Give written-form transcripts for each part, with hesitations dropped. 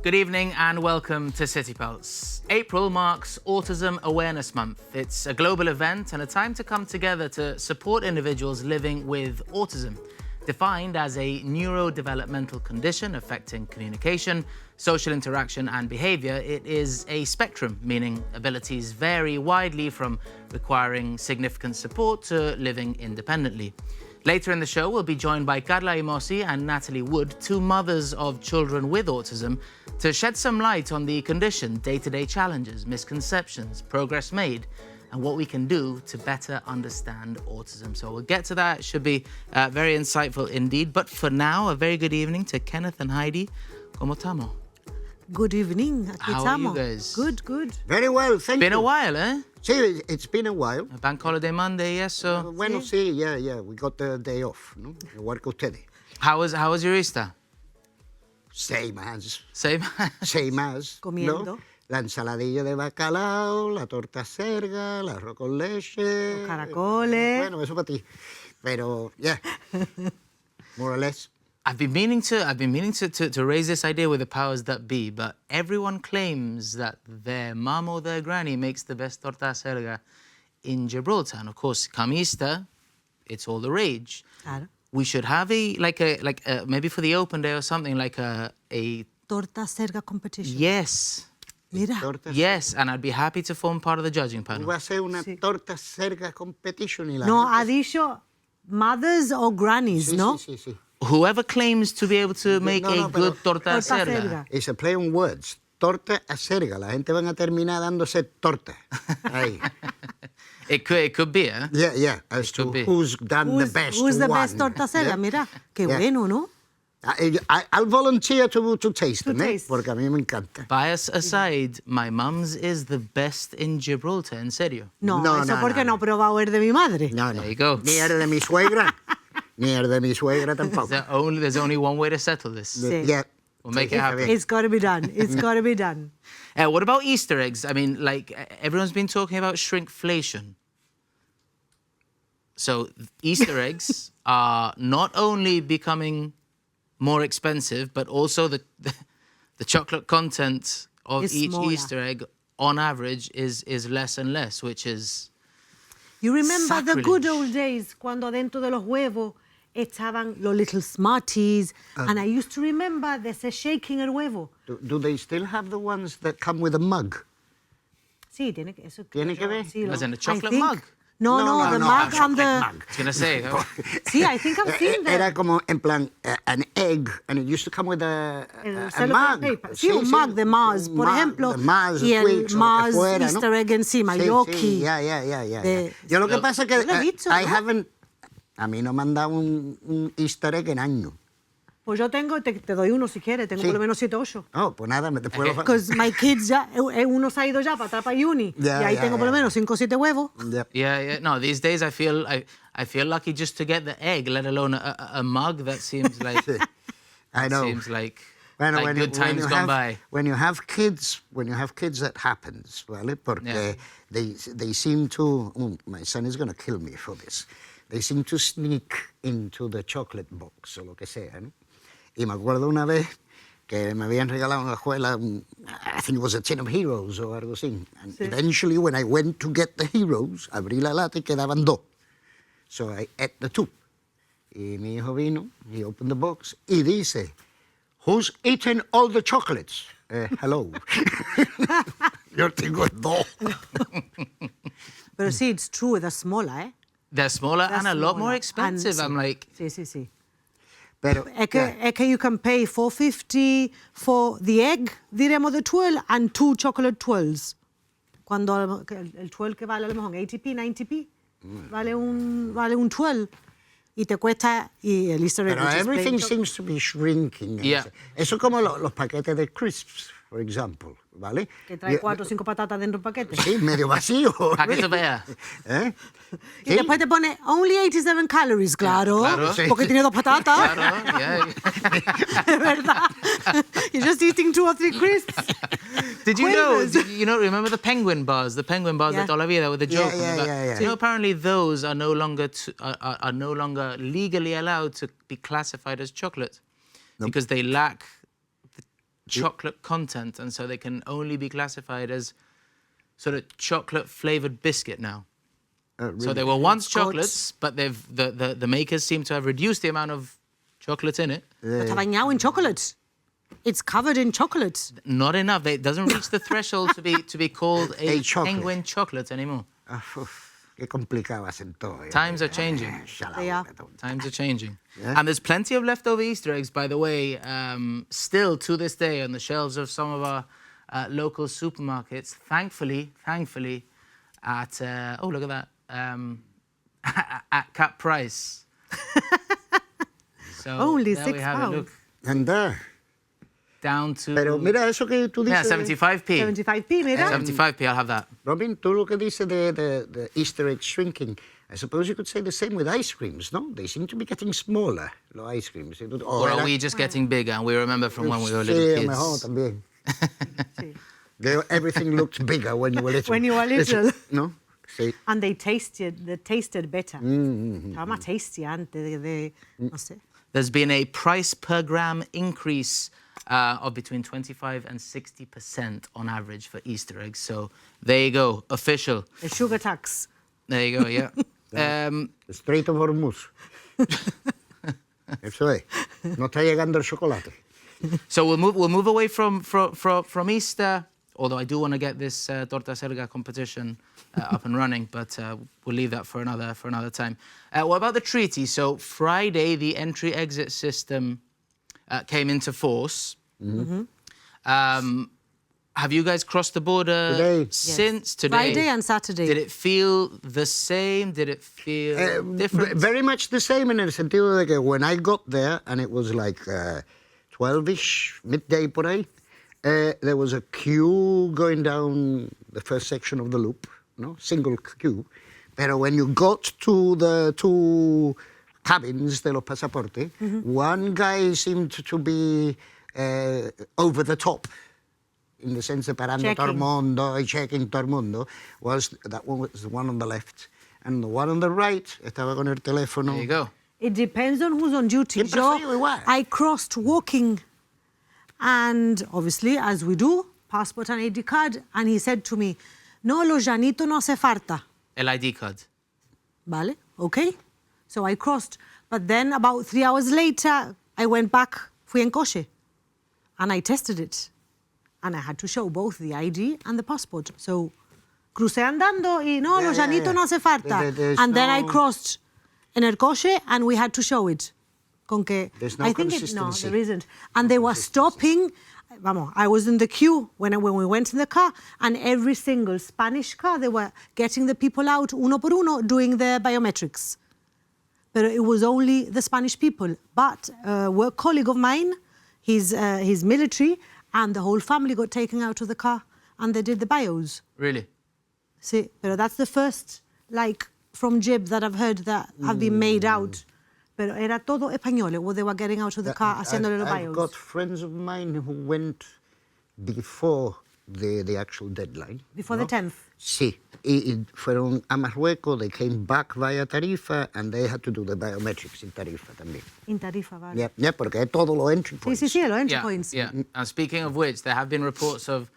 Good evening and welcome to City Pulse. April marks Autism Awareness Month. It's a global event and a time to come together to support individuals living with autism. Defined as a neurodevelopmental condition affecting communication, social interaction and behavior, it is a spectrum, meaning abilities vary widely from requiring significant support to living independently. Later in the show, we'll be joined by Carla Imosi and Natalie Wood, two mothers of children with autism, to shed some light on the condition, day-to-day challenges, misconceptions, progress made, and what we can do to better understand autism. So we'll get to that. It should be very insightful indeed. But for now, a very good evening to Kenneth and Heidi. ¿Cómo estamos? Good evening. Aquí How estamos. are you guys? Good. Very well, thank you. Been a while, eh? Sí, it's been a while. A bank holiday Monday, yes, so... Bueno, sí, yeah, we got the day off, ¿no? Igual que ustedes. How was your Easter? Same as. Same? Same as. Comiendo. ¿no? La ensaladilla de bacalao, la torta serga, el arroz con leche. Los caracoles. Bueno, eso para ti. Pero, yeah, more or less. I've been meaning to raise this idea with the powers that be, but everyone claims that their mum or their granny makes the best torta serga in Gibraltar. And of course, come Easter, it's all the rage. Claro. We should have maybe for the open day or something, like a Torta serga competition. yes. Mira. Torta Yes, and I'd be happy to form part of the judging panel. Va a ser una Sí. torta serga competition y la No, gente- ha dicho mothers or grannies, Sí, ¿no? sí. Whoever claims to be able to make no, a pero good torta Torta serga. serga. It's a play on words. Torta a serga. La gente van a terminar dándose torta. Ahí. It could be, eh? Yeah. As to could be. who's done the best Who's the one. best torta serga? Yeah. Mira, qué Yeah. bueno, ¿no? I'll volunteer to taste To them, eh? taste. Porque a mí me encanta. Bias aside, my mum's is the best in Gibraltar, en serio. No, No, eso no, porque no. no he probado el de mi madre. No. There you go. Ni el de mi suegra. Ni el de mi suegra tampoco. There's only one way to settle this. Sí. Yeah. We'll make Sí, it happen. It's got to be done. It's got to be done. What about Easter eggs? I mean, everyone's been talking about shrinkflation. So Easter eggs are not only becoming more expensive, but also the chocolate content of Is each smaller. Easter egg, on average, is less and less, which is... You remember the good Sacrilege. old days cuando dentro de los huevos estaban los little Smarties, and I used to remember de ese shaking el huevo. Do they still have the ones that come with a mug? Sí, tiene que eso. Tiene que ver. Sí, As in a I chocolate think- mug? No, No, the no, mug a and the. chocolate mug. I was going to say... Sí, I think I've seen them. Era como, en plan, an egg, and it used to come with a cellophane mug. paper. Sí, un mug de Mars, por ejemplo, De Mars, y el Twix, o lo que Mars fuera, ¿no? Easter egg encima, Sí, Yoki. sí, ya. de- Yo lo que Yo- pasa es que yo lo he visto, I ¿no? haven't... A mí no me han dado un Easter egg en año. Pues yo tengo, te doy uno si quieres, tengo Sí. por lo menos 7 o 8. Oh, pues nada, me te puedo... Because my kids ya, uno se ha ido ya para atrás para uni, Ya, y ahí ya, tengo por lo ya. menos 5 o 7 huevos. Yeah. Yeah. No, these days I feel lucky just to get the egg, let alone a mug. That seems like... I know. Seems like Bueno, good times you gone have, by. When you have kids, that happens, ¿vale? Porque Yeah. they seem to... my son is going to kill me for this. They seem to sneak into the chocolate box o lo que sea, ¿no? Y me acuerdo una vez que me habían regalado en la escuela, I think it was a tin of heroes o algo así. And eventually, when I went to get the heroes, abrí la lata y quedaban 2. So I ate the 2. Y mi hijo vino, he opened the box y dice, "Who's eaten all the chocolates?" Hello. Yo tengo 2. Pero sí, it's true, they're smaller, ¿eh? They're smaller They're and a lot more smaller. expensive. And I'm like... Sí. Pero, Es que you can pay $4.50 for the egg, diremos, the twirl, and 2 chocolate twirls. Cuando el twirl que vale a lo mejor 80p, 90p, vale un twirl. Y te cuesta, y el Easter egg... Pero which is everything plain seems to be shrinking. Yeah. Eso como los paquetes de crisps, for example, ¿vale? Que trae 4 o 5 patatas dentro del paquete. Sí, medio vacío. Packet of air. ¿Eh? Y después te pone only 87 calories, claro, claro. Sí. porque tiene 2 patatas. Claro, yeah. De verdad. You're just eating 2 or 3 crisps. Did you know? Cuervos. Remember the penguin bars? The penguin bars Yeah. at Olavida with the joke. Yeah, about- yeah. You know, apparently those are no longer are no longer legally allowed to be classified as chocolate because they lack chocolate content, and so they can only be classified as sort of chocolate-flavored biscuit now. Really? So they were once chocolates, but the makers seem to have reduced the amount of chocolate in it. But está bañado in chocolate. It's covered in chocolate. Not enough. It doesn't reach the threshold to be called a chocolate. penguin chocolate anymore. Qué complicado hacen todo. Times are changing. They are. Times are changing. Yeah. And there's plenty of leftover Easter eggs, by the way, still to this day on the shelves of some of our local supermarkets. Thankfully, at, oh, look at that, at cap price. So Only there we have it, £6. look, Anda. down to... Pero mira eso que tú yeah, dices. 75p. 75p, mira. 75p, I'll have that. Robin, tú lo que dices the Easter egg shrinking, I suppose you could say the same with ice creams, no? They seem to be getting smaller, los ice creams. Or are we just getting bigger? And we remember from when we were Sí, little a mejor kids. también. Sí. Everything looked bigger when you were little. When you were little. No? Sí. And they tasted better. Estaba más tasty antes de no sé. There's been a price per gram increase of between 25 and 60% on average for Easter eggs. So there you go, official. The sugar tax. There you go, yeah. Strait of Hormuz. Eso es. No está llegando el chocolate. So we'll move away from Easter, although I do want to get this torta serga competition up and running, but we'll leave that for another time. What about the treaty? So Friday, the entry-exit system came into force. Have you guys crossed the border Today. since today? Friday and Saturday. Did it feel the same? Did it feel different? Very much the same in el sentido de que when I got there, and it was like 12-ish, midday por ahí, there was a queue going down the first section of the loop, no? Single queue. Pero when you got to the two cabins de los pasaportes, one guy seemed to be over the top, in the sense of parando todo el mundo y checking todo el mundo. That one was the one on the left, and the one on the right estaba con el teléfono. There you go. It depends on who's on duty. Siempre fue igual. I crossed walking, and obviously, as we do, passport and ID card, and he said to me, no, lo llanito no hace falta. El ID card. Vale, okay. So I crossed. But then about 3 hours later, I went back, fui en coche, and I tested it. And I had to show both the ID and the passport. So, crucé andando y no, lo llanito no hace falta. And then I crossed en el coche and we had to show it. Con que, There's no I think consistency. No, there isn't. And they were stopping. Vamos, I was in the queue when we went in the car, and every single Spanish car, they were getting the people out uno por uno doing their biometrics. But it was only the Spanish people. But a work colleague of mine, he's military, and the whole family got taken out of the car, and they did the bios. Really? Sí, pero that's the first, like, from Jib that I've heard that have been made out. Pero era todo español, what they were getting out of the car, haciéndole los I've bios. got friends of mine who went before the actual deadline. Before the 10th. Sí, y fueron a Marruecos, they came back via Tarifa, and they had to do the biometrics in Tarifa también. In Tarifa, vale. Yeah, porque es todos los entry points. Sí, los entry Yeah, points. yeah. And speaking of which, there have been reports of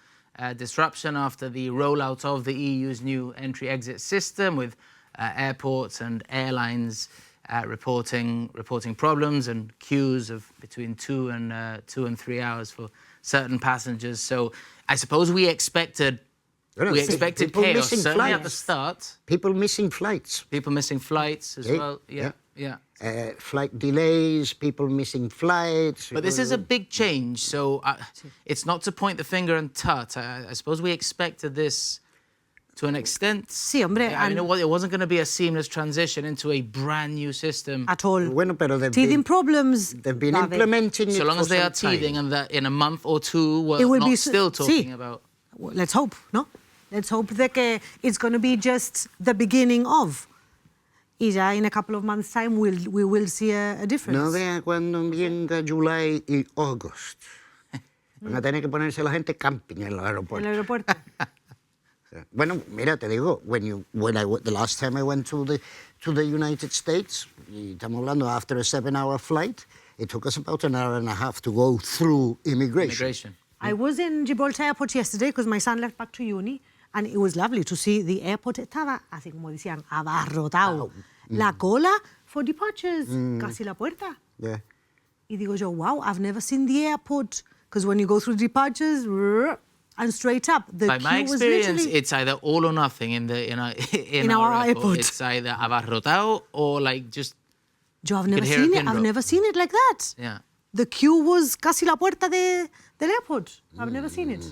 disruption after the rollout of the EU's new entry-exit system, with airports and airlines reporting problems and queues of between 2 and 3 hours for certain passengers. So I suppose we expected People chaos, missing certainly at the flights. start. People missing flights. People missing flights as well. Yeah. Flight delays, people missing flights. But this is a big change, so it's not to point the finger and tut. I suppose we expected this to an extent. Sí, hombre. I mean, it wasn't going to be a seamless transition into a brand new system. At all. Bueno, pero Teething problems. They've been David. implementing it So long for as they are some time. teething and that in a month or two we're It will not be still talking sí. about... Well, let's hope, no? Let's hope that it's going to be just the beginning of. Y ya in a couple of months' time we will see a difference. No vea cuando venga July y August. Van a tener que ponerse la gente camping en los aeropuertos. En el aeropuerto. Bueno, mira, te digo, the last time I went to the United States, y estamos hablando after a 7-hour flight, it took us about an hour and a half to go through immigration. I was in Gibraltar Airport yesterday because my son left back to uni, and it was lovely to see the airport. Estaba, así como decían, abarrotado. La cola for departures, casi la puerta. Yeah. Y digo yo, wow, I've never seen the airport, because when you go through departures, and straight up, the By my queue was experience, literally... it's either all or nothing in our airport. It's either abarrotado or like just... Yo, I've never hear a seen it. pin I've drop. never seen it like that. Yeah. The queue was casi la puerta del airport. I've never seen it.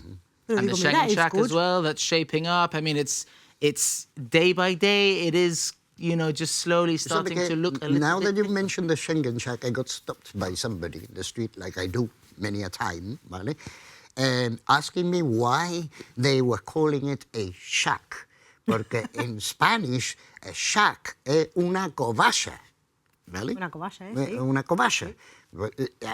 Pero And the digo, mira, Schengen it's Shack good. as well, that's shaping up. I mean, it's day by day, it is, just slowly starting to look a little now bit that you different. mentioned the Schengen Shack, I got stopped by somebody in the street, like I do many a time, ¿vale? And asking me why they were calling it a shack. Porque in Spanish, a shack es una covacha, ¿vale? Una covacha, sí. Una covacha.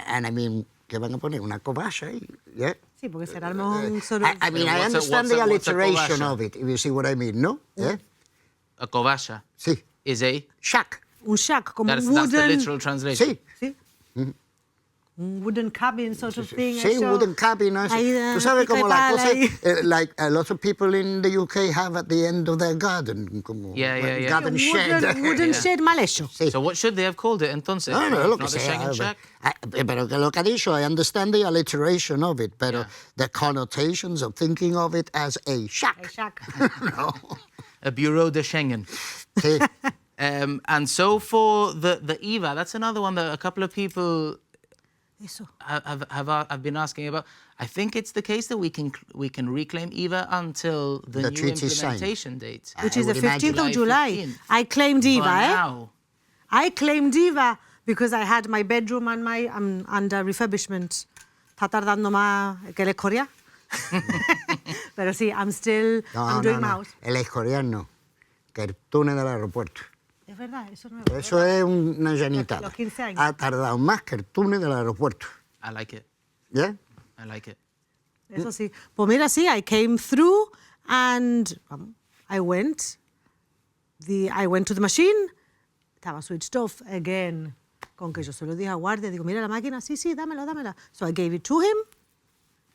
And I mean, ¿qué van a poner? Una covacha, yeah? Sí, porque será a lo mejor un sort of... I mean, I What's a- understand what's the a- what's a alliteration covacha? of it, if you see what I mean, no? Yeah? A covasha Sí. is a... Shack. Un shack, como That's un wooden... the literal translation. Sí. Sí. Un wooden cabin sort of thing. Sí, eso. wooden cabin. Así. Ahí, Tú sabes pica y como la pala cosa, ahí. like a lot of people in the UK have at the end of their garden, como Yeah. garden Un shed. wooden shed mal hecho. Sí. So what should they have called it entonces? No, lo Not que the sea. Schengen Shack? Pero que lo que ha dicho, I understand the alliteration of it, pero Yeah. the connotations of thinking of it as a shack. El shack. No. A Bureau de Schengen. Sí. And so for the EVA, that's another one that a couple of people Eso. have been asking about. I think it's the case that we can reclaim EVA until the The new treaty is signed. implementation date. Which I is the would imagine. 15th of July. 15th. I claimed EVA, But eh? now, I claimed EVA because I had my bedroom and I'm under refurbishment. Está tardando más que el Escoria. Pero sí, I'm doing my house. El Escorial no. Cartones del aeropuerto. Es verdad, eso no es Eso es una llanitada. Los 15 años. Ha tardado más que el túnel del aeropuerto. I like it. ¿Ya? I like it. Eso sí. Pues mira, sí, I came through and I went to the machine. Estaba switched off again. Con que yo se lo dije a guardia, digo, mira la máquina, sí, dámela. So I gave it to him.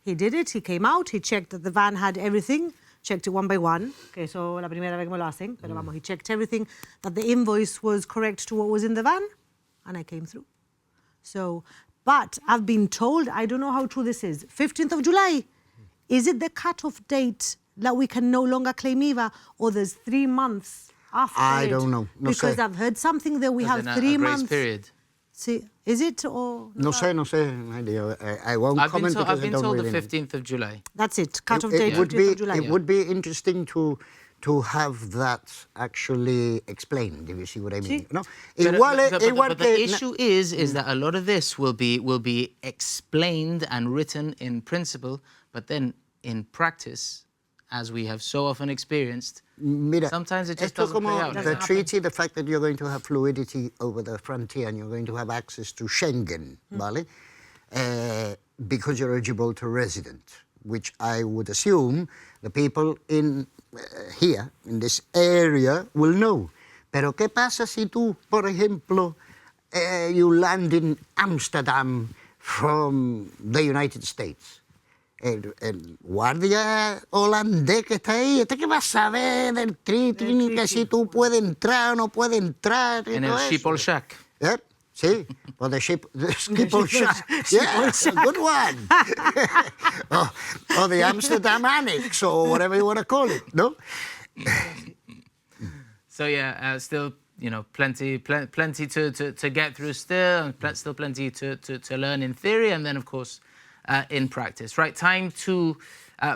He did it, he came out, he checked that the van had everything, checked it one by one, que eso la primera vez que me lo hacen, pero vamos, he checked everything, that the invoice was correct to what was in the van, and I came through. So, but I've been told, I don't know how true this is, 15th of July, is it the cut-off date that we can no longer claim EVA, or there's 3 months after I it? don't know, no Because sé. I've heard something that we As have in a 3 grace months. period. See, is it or No sé. I won't I've been comment told, because I've been I don't told the really know. 15th of July. That's it, cut-off date, It would 15th of July. It would be interesting to have that actually explained, if you see what I mean. Sí. No? But the issue is that a lot of this will be explained and written in principle, but then in practice, as we have so often experienced, Mira, sometimes it just esto doesn't play como out. the Doesn't treaty, the fact that you're going to have fluidity over the frontier and you're going to have access to Schengen, ¿vale? Because you're a Gibraltar resident, which I would assume the people in here, in this area, will know. Pero ¿qué pasa si tú, por ejemplo, you land in Amsterdam from the United States? El guardia holandés que está ahí, ¿este qué va a saber del treaty? Que si tú puedes entrar o no puedes entrar. y in todo el eso? Schiphol Shack. Yeah, sí, or the Schiphol Shack. Yeah, it's a good one. or the Amsterdam Annex, or whatever you want to call it, no? So yeah, still plenty to get through still, and still plenty to learn in theory, and then of course in practice. Right, time to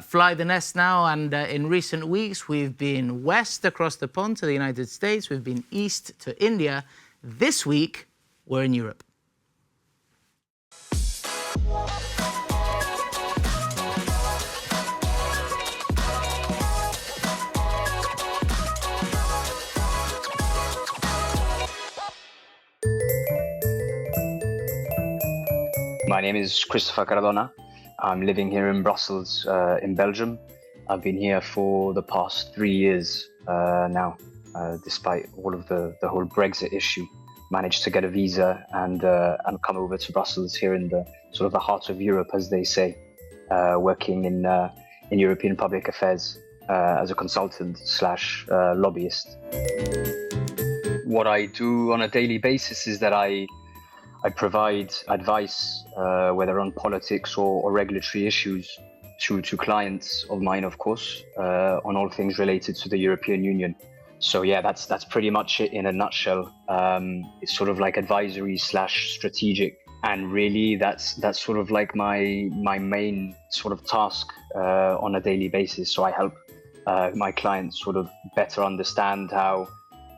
fly the nest now. And in recent weeks, we've been west across the pond to the United States. We've been east to India. This week, we're in Europe. My name is Christopher Cardona. I'm living here in Brussels, in Belgium. I've been here for the past 3 years now, despite all of the whole Brexit issue. managed to get a visa and come over to Brussels here in the sort of the heart of Europe, as they say, working in European public affairs as a consultant / lobbyist. What I do on a daily basis is that I provide advice, whether on politics or regulatory issues, to clients of mine, of course, on all things related to the European Union. So yeah, that's pretty much it in a nutshell. It's sort of like advisory / strategic, and really that's sort of like my main sort of task on a daily basis. So I help my clients sort of better understand how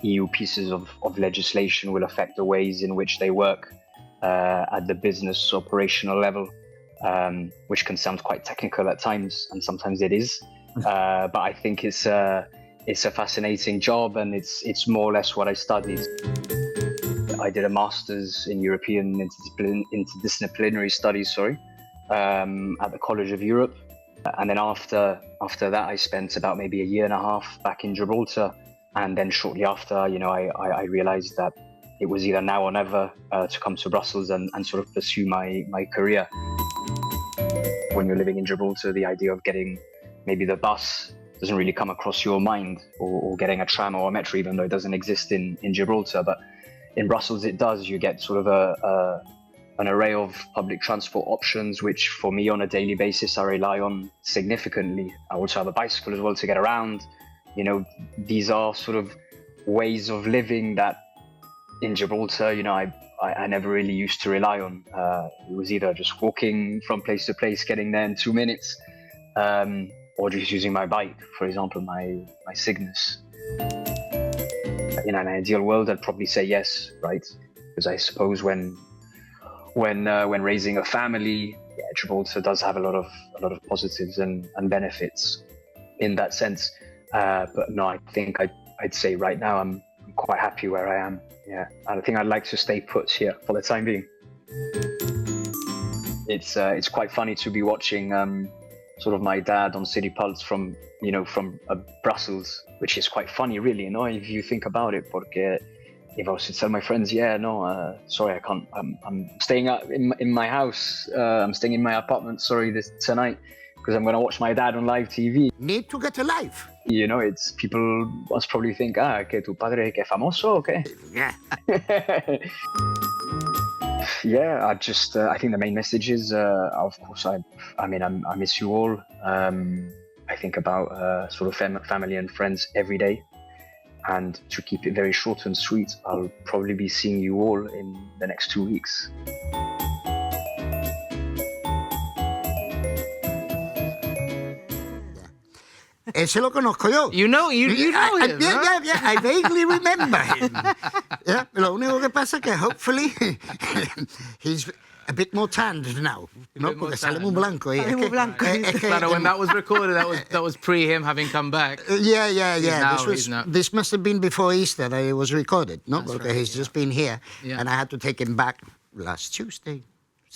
EU pieces of legislation will affect the ways in which they work at the business operational level, which can sound quite technical at times, and sometimes it is. But I think it's a fascinating job, and it's more or less what I studied. I did a master's in European interdisciplinary studies, at the College of Europe, and then after that I spent about maybe a year and a half back in Gibraltar, and then shortly after, I realized that it was either now or never to come to Brussels and sort of pursue my career. When you're living in Gibraltar, the idea of getting maybe the bus doesn't really come across your mind, or getting a tram or a metro, even though it doesn't exist in Gibraltar. But in Brussels it does. You get sort of an array of public transport options, which for me on a daily basis I rely on significantly. I also have a bicycle as well to get around. These are sort of ways of living that in Gibraltar, I never really used to rely on. It was either just walking from place to place, getting there in 2 minutes, or just using my bike, for example, my Cygnus. In an ideal world, I'd probably say yes, right? Because I suppose when raising a family, Gibraltar does have a lot of positives and benefits in that sense. But no, I think I'd say right now I'm quite happy where I am. Yeah, and I think I'd like to stay put here for the time being. It's quite funny to be watching sort of my dad on City Pulse from Brussels, which is quite funny, really, if you think about it. Porque if I was to tell my friends, sorry, I can't. I'm staying in my house. I'm staying in my apartment. Sorry, tonight, because I'm going to watch my dad on live TV. Need to get a life. It's people must probably think, que tu padre que famoso, okay? Yeah. Yeah, I think the main message is, of course, I miss you all. I think about sort of family and friends every day. And to keep it very short and sweet, I'll probably be seeing you all in the next 2 weeks. Ese lo conozco yo. You know him, right? Yeah, I vaguely remember him. Yeah, lo único que pasa es que hopefully he's a bit more tanned now, porque sale muy blanco. Sale muy blanco. Claro, when that was recorded, that was pre him having come back. Yeah. This must have been before Easter that it was recorded, no? That's Because right, he's just been here, and I had to take him back last Tuesday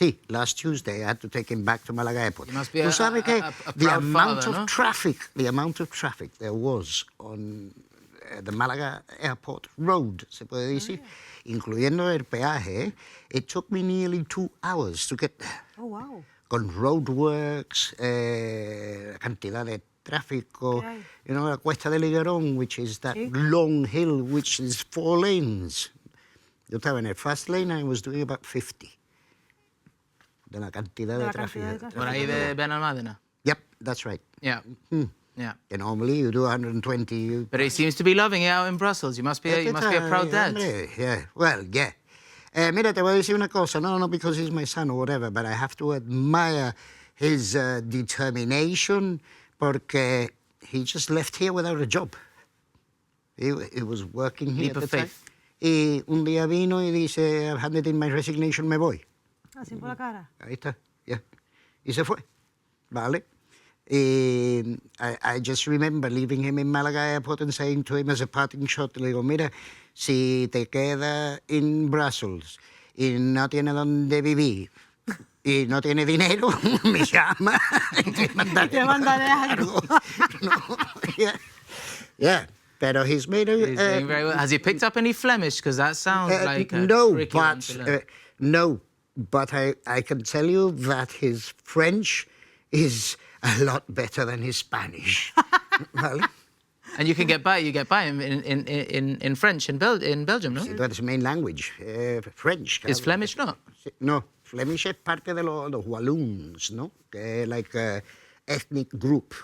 I had to take him back to Malaga Airport. You must be Tú sabes que the amount father, of traffic there was on the Malaga Airport Road, se puede decir, incluyendo el peaje, it took me nearly 2 hours to get there. Oh, wow. Con roadworks, cantidad de tráfico, la Cuesta del Higuerón, which is that long hill, which is 4 lanes. Yo estaba en el fast lane, I was doing about 50. De la cantidad de tráfico. Por ahí de Benalmádena? Yep, that's right. Yeah. Yeah. And normally you do 120. But he seems to be loving it out in Brussels. You must be a proud dad. Yeah, well, yeah. Mira, te voy a decir una cosa. No because he's my son or whatever, but I have to admire his determination, porque he just left here without a job. He was working here Leap at of the time. faith. Y un día vino y dice, I've handed in my resignation, me voy. Así por la cara. Ahí está, yeah. Y se fue, ¿vale? I just remember leaving him in Malaga Airport and saying to him as a parting shot, le digo, mira, si te quedas in Brussels y no tiene dónde vivir y no tiene dinero, me llama y te mandaré algo. No, yeah. Pero he's made a... He's doing very well. Has he picked up any Flemish? Because that sounds like a no, tricky one to learn. no, but I can tell you that his French is a lot better than his Spanish. Well, And you can get by. You get by in French in Belgium, no? that's the main language, French. Is Flemish not? No, Flemish es parte de los Walloons, no? Like ethnic group,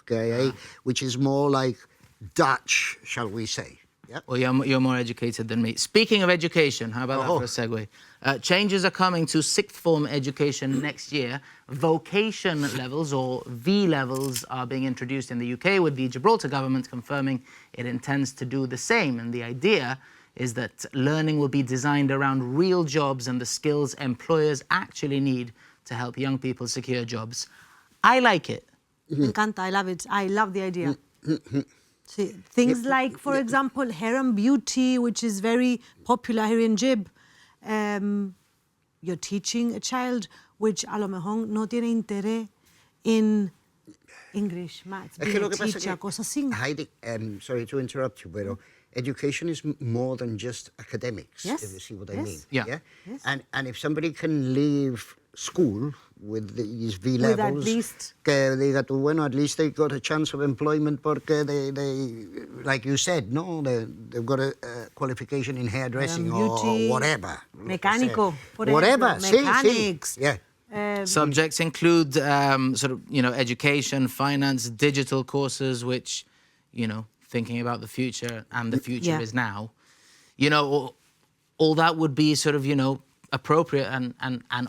which is more like Dutch, shall we say. Yeah. Well, you're more educated than me. Speaking of education, how about that for a segue? Changes are coming to sixth form education next year. Vocation levels, or V levels, are being introduced in the UK, with the Gibraltar government confirming it intends to do the same. And the idea is that learning will be designed around real jobs and the skills employers actually need to help young people secure jobs. I like it. Me encanta, I love it. I love the idea. See, things like, for example, hair and beauty, which is very popular here in Gib. You're teaching a child which a lo mejor no tiene interés in English, maths, being a teacher, cosas así. Heidi, sorry to interrupt you, but education is more than just academics, Yes. if you see what I Yes. mean. Yeah. Yes. And if somebody can leave school with these V With levels, at least- que diga tú, bueno, at least they got a chance of employment porque they like you said, no, they've got a qualification in hairdressing or beauty, whatever. mecánico, por Whatever, ejemplo, sí, mechanics. sí. Yeah. Subjects include sort of, education, finance, digital courses, which, thinking about the future, and the future Yeah. is now. All that would be sort of, appropriate and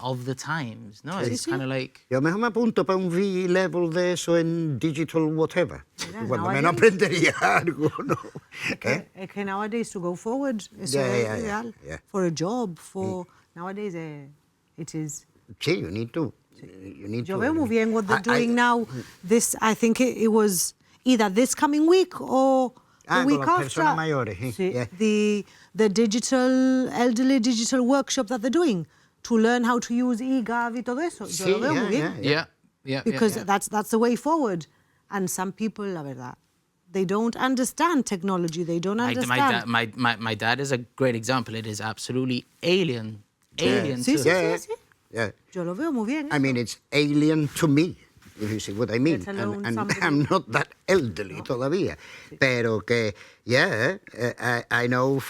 of the times. No, it's kind of like... Yo mejor me apunto para un V-level de eso en digital whatever. Mira, Cuando nowadays- menos aprendería algo, ¿no? Es que nowadays to go forward, eso Yeah, es yeah, yeah, ideal. yeah. For a job, nowadays it is. Sí, you need to. You need Yo to. veo muy bien what they're I- doing now. This, I think it was either this coming week or the con week las after. personas mayores, sí, Sí, yeah. the digital, elderly digital workshop that they're doing to learn how to use eGov y todo eso. Yo Sí, lo veo yeah, muy bien. yeah. Yeah. Because yeah. that's the way forward. And some people, la verdad, they don't understand technology. They don't understand. My dad is a great example. It is absolutely alien to Sí, us. sí, Yeah, sí, sí. yeah. Yo lo veo muy bien. I mean, it's alien to me, if you see what I mean. Let alone And somebody- I'm not that elderly todavía. Pero que, yeah, I know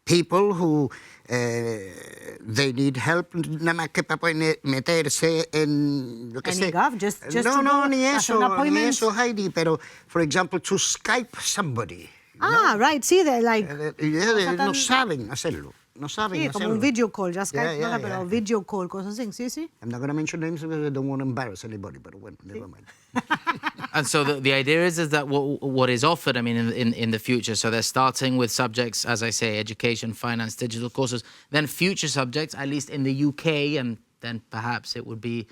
people who they need help nada más que para poder meterse en, yo qué En sé. eGov, just no, to no, go ni hacer un eso, ni appointment. eso, Heidi, pero, for example, to Skype somebody. Right, sí, they're like... Yeah, no tan- saben hacerlo. No saben Sí, hacerlo. como un video call, ya Skype, Yeah, no, pero video call, cosas así, sí, sí. I'm not going to mention names because I don't want to embarrass anybody, but well, never mind. And so the idea is that what is offered, I mean, in the future, so they're starting with subjects, as I say, education, finance, digital courses, then future subjects, at least in the UK, and then perhaps it would be,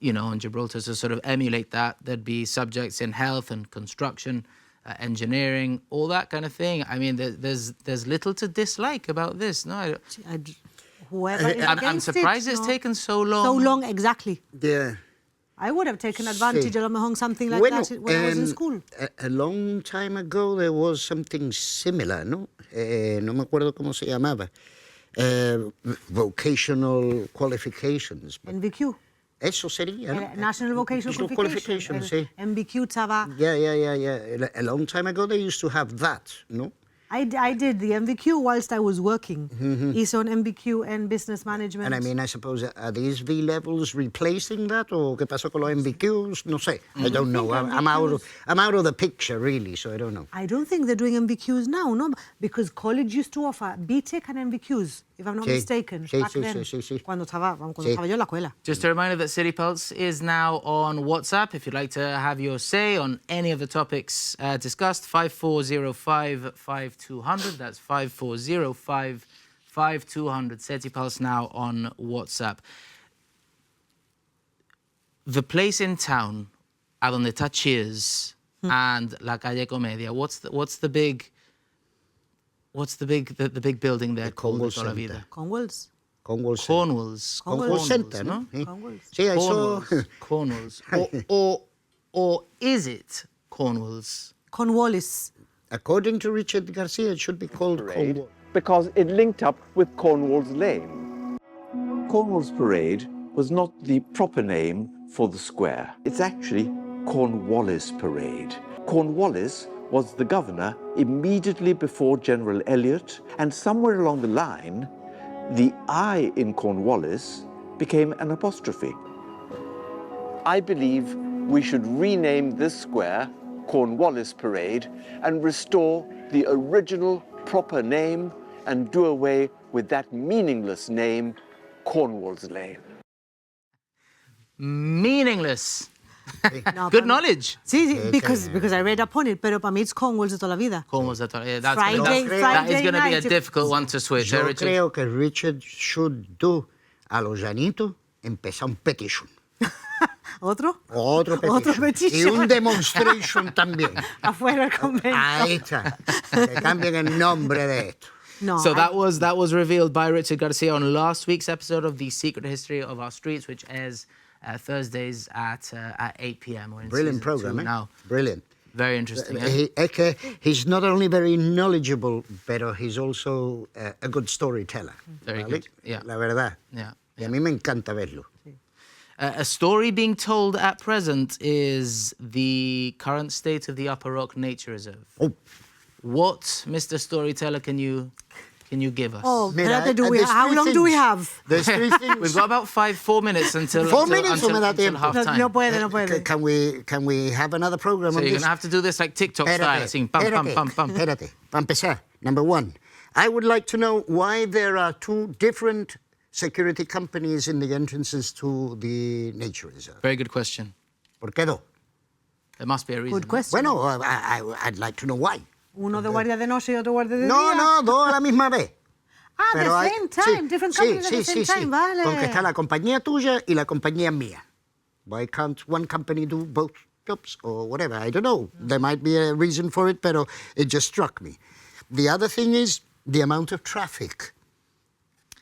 in Gibraltar to sort of emulate that. There'd be subjects in health and construction, engineering, all that kind of thing. I mean, there's little to dislike about this. No, Whoever is I'm against surprised it, it's no. taken so long. So long, exactly. Yeah. I would have taken advantage Sí. of a lo mejor something like Bueno, that when I was in school. A long time ago there was something similar, ¿no? No me acuerdo cómo se llamaba. Vocational qualifications. NVQ. Eso sería, ¿no? National Vocational Qualification. sí. NVQ estaba... Yeah. A long time ago they used to have that, ¿no? I did the MVQ whilst I was working. Hice un MVQ en Business Management. And I mean, I suppose, are these V levels replacing that, or qué pasó con los MVQs? No sé. I don't know. I'm out of the picture, really, so I don't know. I don't think they're doing MVQs now, no? Because college used to offer BTEC and MVQs, if I'm not Sí, mistaken. sí, back sí, then, sí, sí. Cuando estaba Sí. yo en la escuela. Just a reminder that City Pulse is now on WhatsApp. If you'd like to have your say on any of the topics discussed, 5405-5200. That's 5405-5200. City Pulse now on WhatsApp. The place in town, a donde está Cheers and La Calle Comedia, what's the big building there called Cornwall de toda la Centre. vida? Cornwalls. Cornwall Center, ¿no? Sí. Cornwalls. Sí, I saw... Cornwalls. Or is it Cornwalls? Cornwallis. According to Richard Garcia, it should be called Parade Cornwall. because it linked up with Cornwall's Lane. Cornwall's Parade was not the proper name for the square. It's actually Cornwallis Parade. Cornwallis was the governor immediately before General Elliot, and somewhere along the line, the I in Cornwallis became an apostrophe. I believe we should rename this square Cornwallis Parade and restore the original proper name and do away with that meaningless name, Cornwall's Lane. Meaningless. No, Good para mí- knowledge. Sí, sí, because I read up on it, pero para mí it's Cornwall's de toda la vida. Cornwall's that. Yeah, that's Friday- that is Friday going to be a night. difficult one to switch. Yo Richard? creo que Richard should do a los llanitos empezar un petition. ¿Otro? Otro petition. Otro petition. Y un demonstration también. Afuera el convento. Ahí está. Que cambien el nombre de esto. No, So that was revealed by Richard Garcia on last week's episode of The Secret History of Our Streets, which airs Thursdays at 8 p.m. We're in Brilliant season program, 2 eh? now. Brilliant. Very interesting. Eh? Es que he's not only very knowledgeable, pero he's also a good storyteller. Very ¿vale? good, yeah. La verdad. Yeah, Y a mí me encanta verlo. A story being told at present is the current state of the Upper Rock Nature Reserve. Oh. What, Mr. Storyteller, can you give us? Oh, Mira, espérate, there's how three long do we things. have? There's three things. We've got about 4 minutes until 4 minutes o me da until tiempo? half time. No puede, no puede. Can we have another program So on you're this? gonna have to do this like TikTok style, así, pam, pam, pam, pam. Espérate. Para empezar, number one, I would like to know why there are two different security companies in the entrances to the nature reserve. Very good question. ¿Por qué dos? There must be a reason. Good question. Bueno, I'd like to know why. Uno de guardia de noche y otro guardia de No, día. no, dos a la misma vez. Ah, Pero the hay- same time, different companies at the same time, vale. Porque está la compañía tuya y la compañía mía. Why can't one company do both jobs or whatever? I don't know. There might be a reason for it, but it just struck me. The other thing is the amount of traffic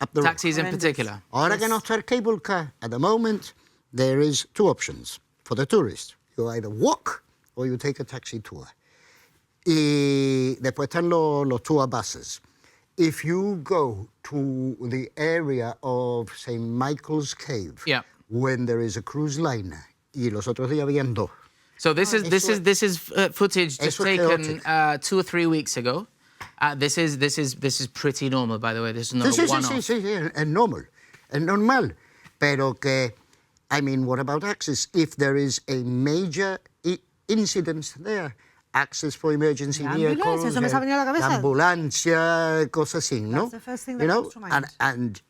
up the road. Taxis in particular. Ahora que no está el cable car, at the moment, there is two options for the tourist. You either walk or you take a taxi tour. Y después están los tour buses. If you go to the area of St. Michael's Cave, Yeah. when there is a cruise liner, y los otros días habían dos. So this is footage just Eso es taken chaotic. 2 or 3 weeks ago. This is pretty normal, by the way. This is not Sí, a sí, one-off. sí, es normal. Es normal. Pero que, I mean, what about access? If there is a major incident there, access for emergency La ambulancia, vehicles, eso me ha venido a la cabeza. la ambulancia, cosas así, ¿no? That's the first thing You that know, comes to mind. and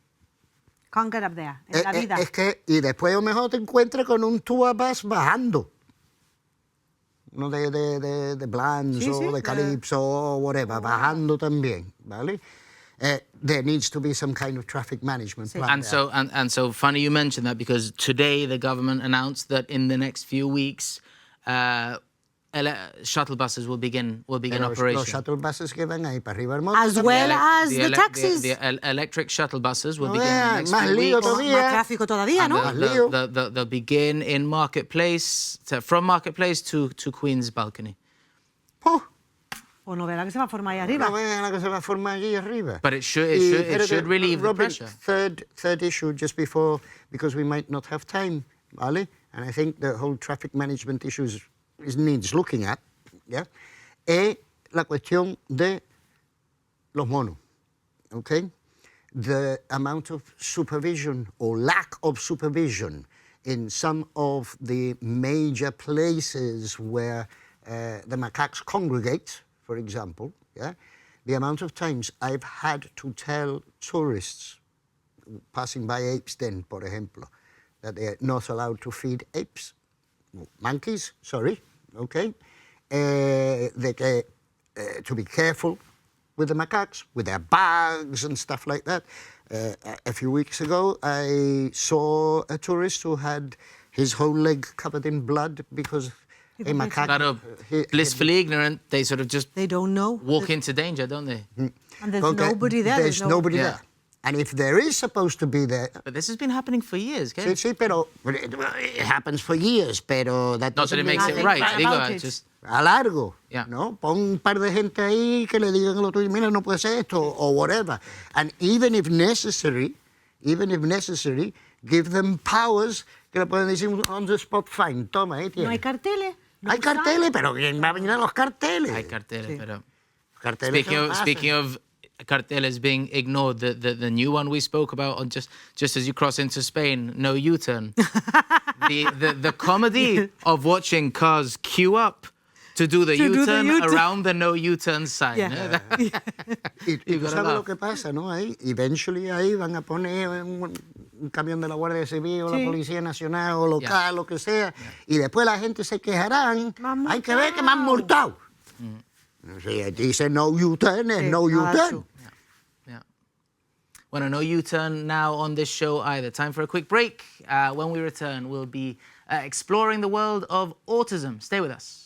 Can't get up there, en la vida. es que, y después a lo mejor te encuentras con un tour bus bajando. Uno de Blans Sí, o sí, de Calypso o whatever, bajando también, ¿vale? There needs to be some kind of traffic management plan And there. so funny you mentioned that, because today the government announced that in the next few weeks shuttle buses will begin Pero operation. los shuttle buses que van ahí para arriba del monte. As well as the taxis. The electric shuttle buses will No begin in the veas, next más few lío weeks. todavía. Más tráfico todavía, And ¿no? Más lío. they'll begin in Marketplace, from Marketplace to Queen's Balcony. Oh, O no verá que se va a formar ahí arriba. no vean la que se va a formar allí arriba. But it should Espérate, relieve the Robin, pressure. Third issue, just before, because we might not have time, ¿vale? And I think the whole traffic management issues needs looking at, ¿ya? Es la cuestión de los monos, ¿ok? The amount of supervision or lack of supervision in some of the major places where the macaques congregate, for example, yeah? The amount of times I've had to tell tourists passing by Apes Den, por ejemplo, that they're not allowed to feed apes, monkeys, sorry, okay? To be careful with the macaques, with their bags and stuff like that. A few weeks ago, I saw a tourist who had his whole leg covered in blood because a macaque... Claro, blissfully ignorant, they sort of just They don't know. walk into danger, don't they? And there's Okay, nobody there. There's nobody Yeah. there. And if there is supposed to be there... But this has been happening for years, okay? Sí, sí, pero it happens for years, pero... Not that it makes it nothing right. bad Digo, about it. just... A largo, Yeah. ¿no? Pon un par de gente ahí que le digan al otro, mira, no puede ser esto, or whatever. And even if necessary, give them powers que le pueden decir on the spot, fine, toma, ahí No tienes. hay carteles. No Hay carteles, pero ¿quién va a venir a los carteles? Hay carteles, pero... Carteles Speaking of carteles being ignored, the new one we spoke about on just as you cross into Spain, no U-turn. the comedy of watching cars queue up to do the U-turn around the no U-turn sign. Yeah. Y tú sabes lo que pasa, ¿no? Ahí, eventually ahí van a poner un camión de la Guardia Civil o la Policía Nacional o local, lo que sea, y después la gente se quejarán. Hay que ver que me han multado. Sí, dice no U-turn, es no U-turn. Yeah. Well, no U-turn now on this show either. Time for a quick break. When we return, we'll be exploring the world of autism. Stay with us.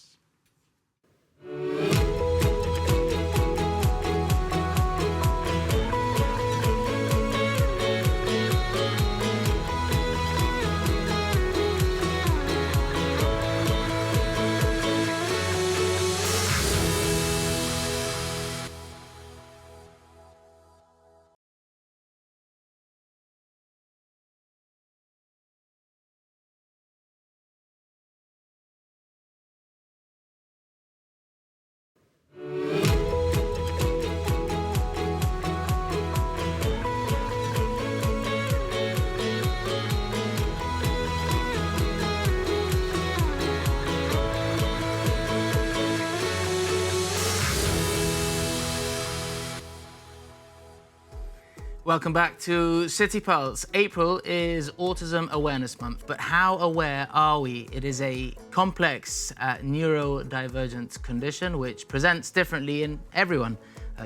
Welcome back to City Pulse. April is Autism Awareness Month, but how aware are we? It is a complex neurodivergent condition which presents differently in everyone.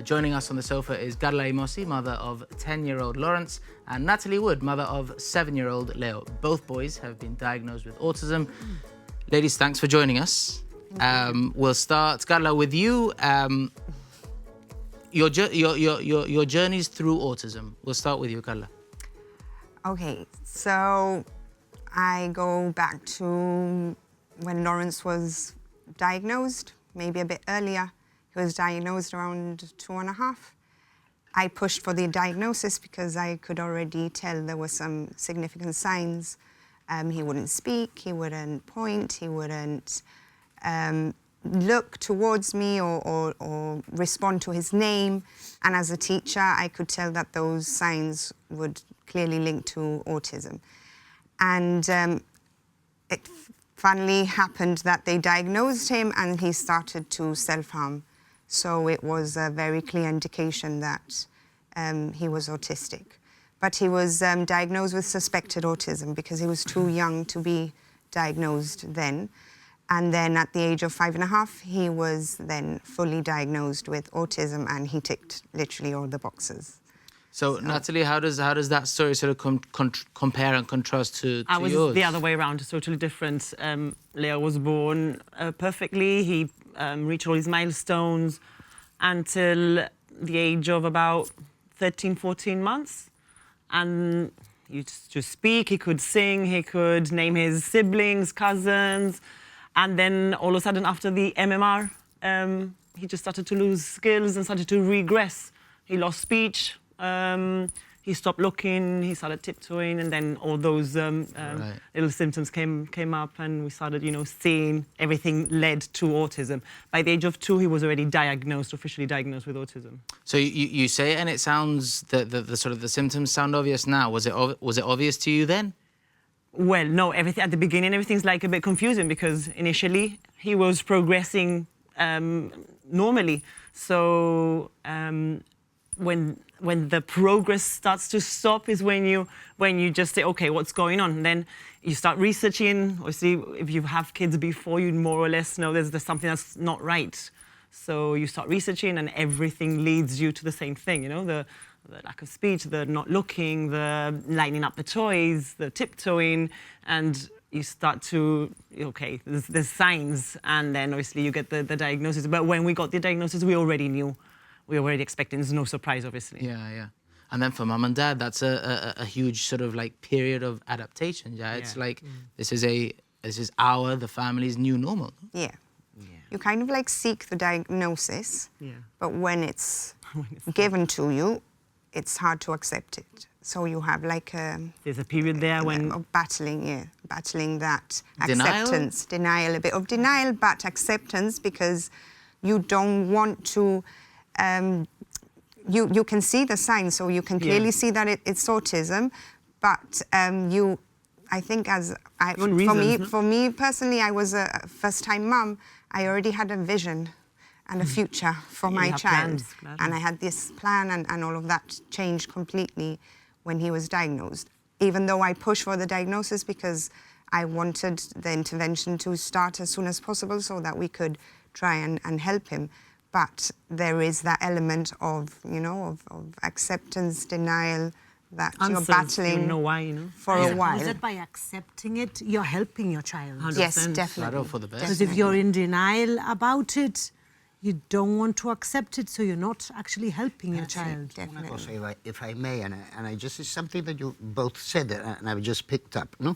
Joining us on the sofa is Carla Imosi, mother of 10-year-old Lawrence, and Natalie Wood, mother of 7-year-old Leo. Both boys have been diagnosed with autism. Ladies, thanks for joining us. We'll start, Carla, with you. Your journeys through autism. We'll start with you, Carla. Okay, so I go back to when Lawrence was diagnosed, maybe a bit earlier. He was diagnosed around 2.5. I pushed for the diagnosis because I could already tell there were some significant signs. He wouldn't speak, he wouldn't point, he wouldn't look towards me or respond to his name. And as a teacher, I could tell that those signs would clearly link to autism. And it finally happened that they diagnosed him and he started to self-harm. So it was a very clear indication that he was autistic. But he was diagnosed with suspected autism because he was too young to be diagnosed then. And then at the age of 5.5, he was then fully diagnosed with autism and he ticked literally all the boxes. So Natalie, how does that story sort of compare and contrast to yours? I was the other way around, totally different. Leo was born perfectly. He reached all his milestones until the age of about 13, 14 months. And he used to speak, he could sing, he could name his siblings, cousins. And then all of a sudden, after the MMR, he just started to lose skills and started to regress. He lost speech, he stopped looking, he started tiptoeing, and then all those little symptoms came up, and we started, seeing everything led to autism. By the age of 2, he was already officially diagnosed with autism. So you say it, and it sounds the sort of the symptoms sound obvious now. Was it obvious to you then? Well, no, everything at the beginning, everything's like a bit confusing because initially he was progressing normally. So when the progress starts to stop is when you just say, okay, what's going on? And then you start researching. Obviously, if you have kids before, you more or less know there's something that's not right. So you start researching, and everything leads you to the same thing. The lack of speech, the not looking, the lining up the toys, the tiptoeing, and you start to, okay, there's signs, and then obviously you get the diagnosis. But when we got the diagnosis, we already knew. We were already expecting. There's no surprise, obviously. Yeah. And then for mum and dad, that's a huge sort of like period of adaptation. Yeah, it's like this is the family's new normal. Yeah. You kind of like seek the diagnosis, but when it's given to you, it's hard to accept it. So you have like there's a period there when battling that Denial? acceptance, denial, a bit of denial, but acceptance, because you don't want to. You can see the signs, so you can clearly see that it's autism, but I think for me personally, I was a first-time mum. I already had a vision and a future for my child, and I had this plan, and all of that changed completely when he was diagnosed. Even though I pushed for the diagnosis because I wanted the intervention to start as soon as possible so that we could try and help him. But there is that element of acceptance, denial, that you're battling for a while. Is it by accepting it, you're helping your child? 100%. Yes, definitely. For the best. Because if you're in denial about it, you don't want to accept it, so you're not actually helping your child. Definitely. If I may, and I just, it's something that you both said, and I've just picked up, no?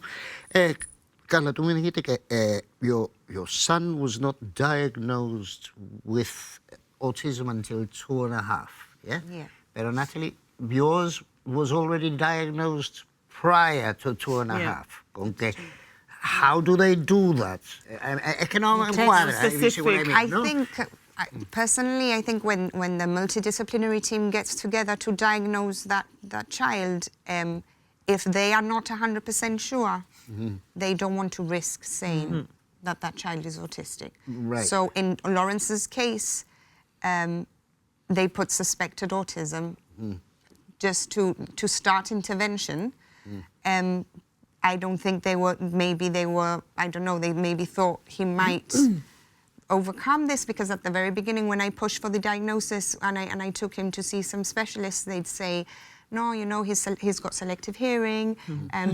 Carla, tú me dijiste que your son was not diagnosed with autism until 2.5, yeah? Yeah. Pero Natalie, yours was already diagnosed prior to 2.5. Okay. How do they do that? Es que no me encuadra, if you see what I mean, I no? think, personally, I think when the multidisciplinary team gets together to diagnose that child, if they are not 100% sure, they don't want to risk saying that child is autistic. Right. So in Lawrence's case, they put suspected autism just to start intervention. I don't think they were, I don't know, they maybe thought he might overcome this, because at the very beginning when I pushed for the diagnosis and I took him to see some specialists, they'd say, no, he's got selective hearing,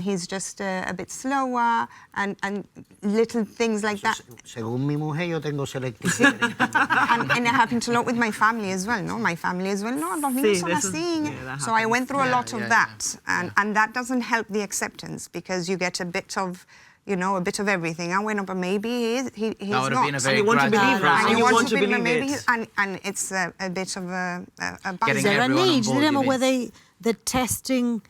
he's just a bit slower, and little things like that. Según mi mujer, yo tengo selective hearing. And it happened a lot with my family as well, no? My family as well, no, los niños son así. So I went through a lot of that, and that doesn't help the acceptance, because you get a bit of, a bit of everything. I went up, but maybe he's That would have not. been a very you want to gradual believe process. that. You want to believe maybe it. And it's a bit of a Getting Is there an everyone on age, board, you mean? where the testing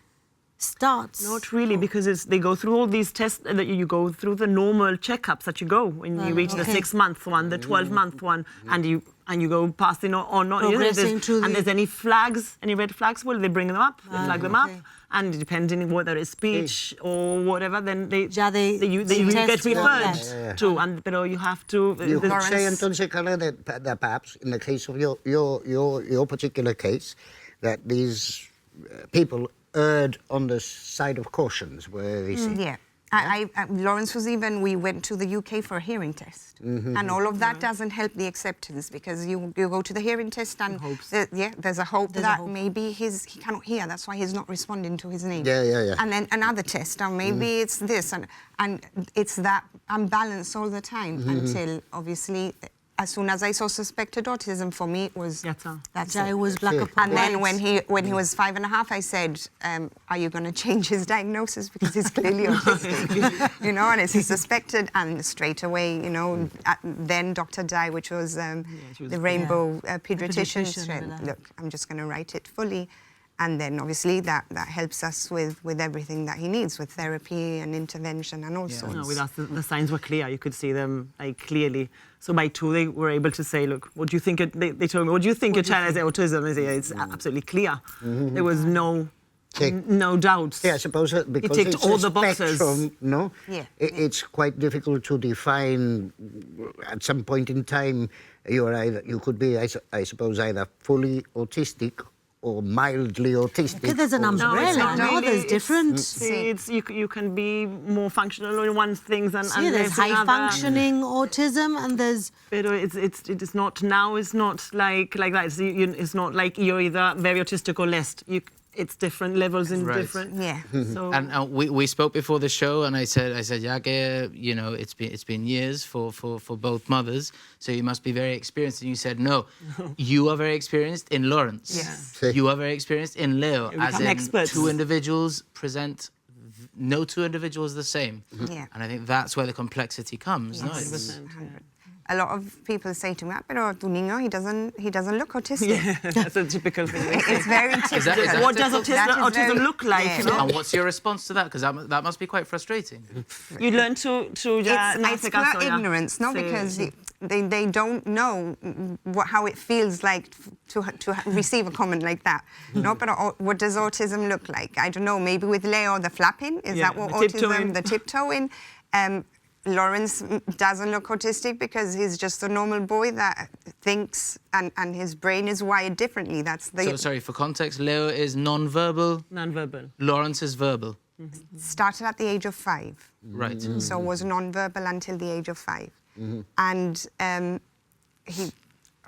starts? Not really, because they go through all these tests, that you go through the normal checkups that you go when you reach the 6-month one, the 12-month one, and you go past it or not. Progressing to the... And there's any flags, any red flags, well, they bring them up, they flag them up, and depending whether it's speech or whatever, then you get referred to, but you have to... You could say, entonces, Carla, that perhaps in the case of your particular case, that these people erred on the side of cautions, where they say. Yeah. Lawrence we went to the UK for a hearing test. And all of that doesn't help the acceptance, because you go to the hearing test and there's a hope that maybe he cannot hear, that's why he's not responding to his name. Yeah. And then another test, and maybe it's this, and it's that unbalance all the time until, obviously, as soon as I saw suspected autism, for me it was that's it. It was black upon And then white. when he was 5.5, I said, are you going to change his diagnosis, because he's clearly autistic, and it's suspected, and straight away, then Dr. Dye, which was the rainbow pediatrician, said, look, I'm just going to write it fully. And then obviously that helps us with everything that he needs, with therapy and intervention and all sorts. No, with us, the signs were clear. You could see them clearly. So by 2, they were able to say, look, what do you think? They told me, what do you think your child has autism? I say, it's absolutely clear. There was no doubt. Yeah, I suppose because it ticked it's all a the boxes. Spectrum, no? Yeah. It's quite difficult to define. At some point in time, you could be, I suppose, either fully autistic or mildly autistic. Okay, there's an umbrella, no? There's different... You can be more functional in one thing than there's high-functioning autism, and there's... But it is not, now it's not like that. It's not like you're either very autistic or less. it's different levels in Right. different. Yeah. So And we spoke before the show, and I said, yeah, you know, it's been years for both mothers, so you must be very experienced. And you said, no, you are very experienced in Lawrence. Yes. You are very experienced in Leo, We as become in experts. two individuals present no two individuals the same. Yeah. And I think that's where the complexity comes. No, Yes. it's- 100%, A lot of people say to me, pero tu niño, he doesn't look autistic. yeah. That's a typical thing. It's very typical. is that What does difficult? That is autism very- look like? yeah. You know? And what's your response to that? Because that must be quite frustrating. You learn to It's pure ignorance, not because they don't know how it feels like to receive a comment like that. No, but what does autism look like? I don't know. Maybe with Leo, the flapping, is Yeah, that what the autism? tiptoeing. The tiptoeing. Lawrence doesn't look autistic because he's just a normal boy that thinks and his brain is wired differently. That's the So, sorry, for context, Leo is non-verbal, Non-verbal. Lawrence is verbal. started at the age of 5. Right. So was non-verbal until the age of 5. And he,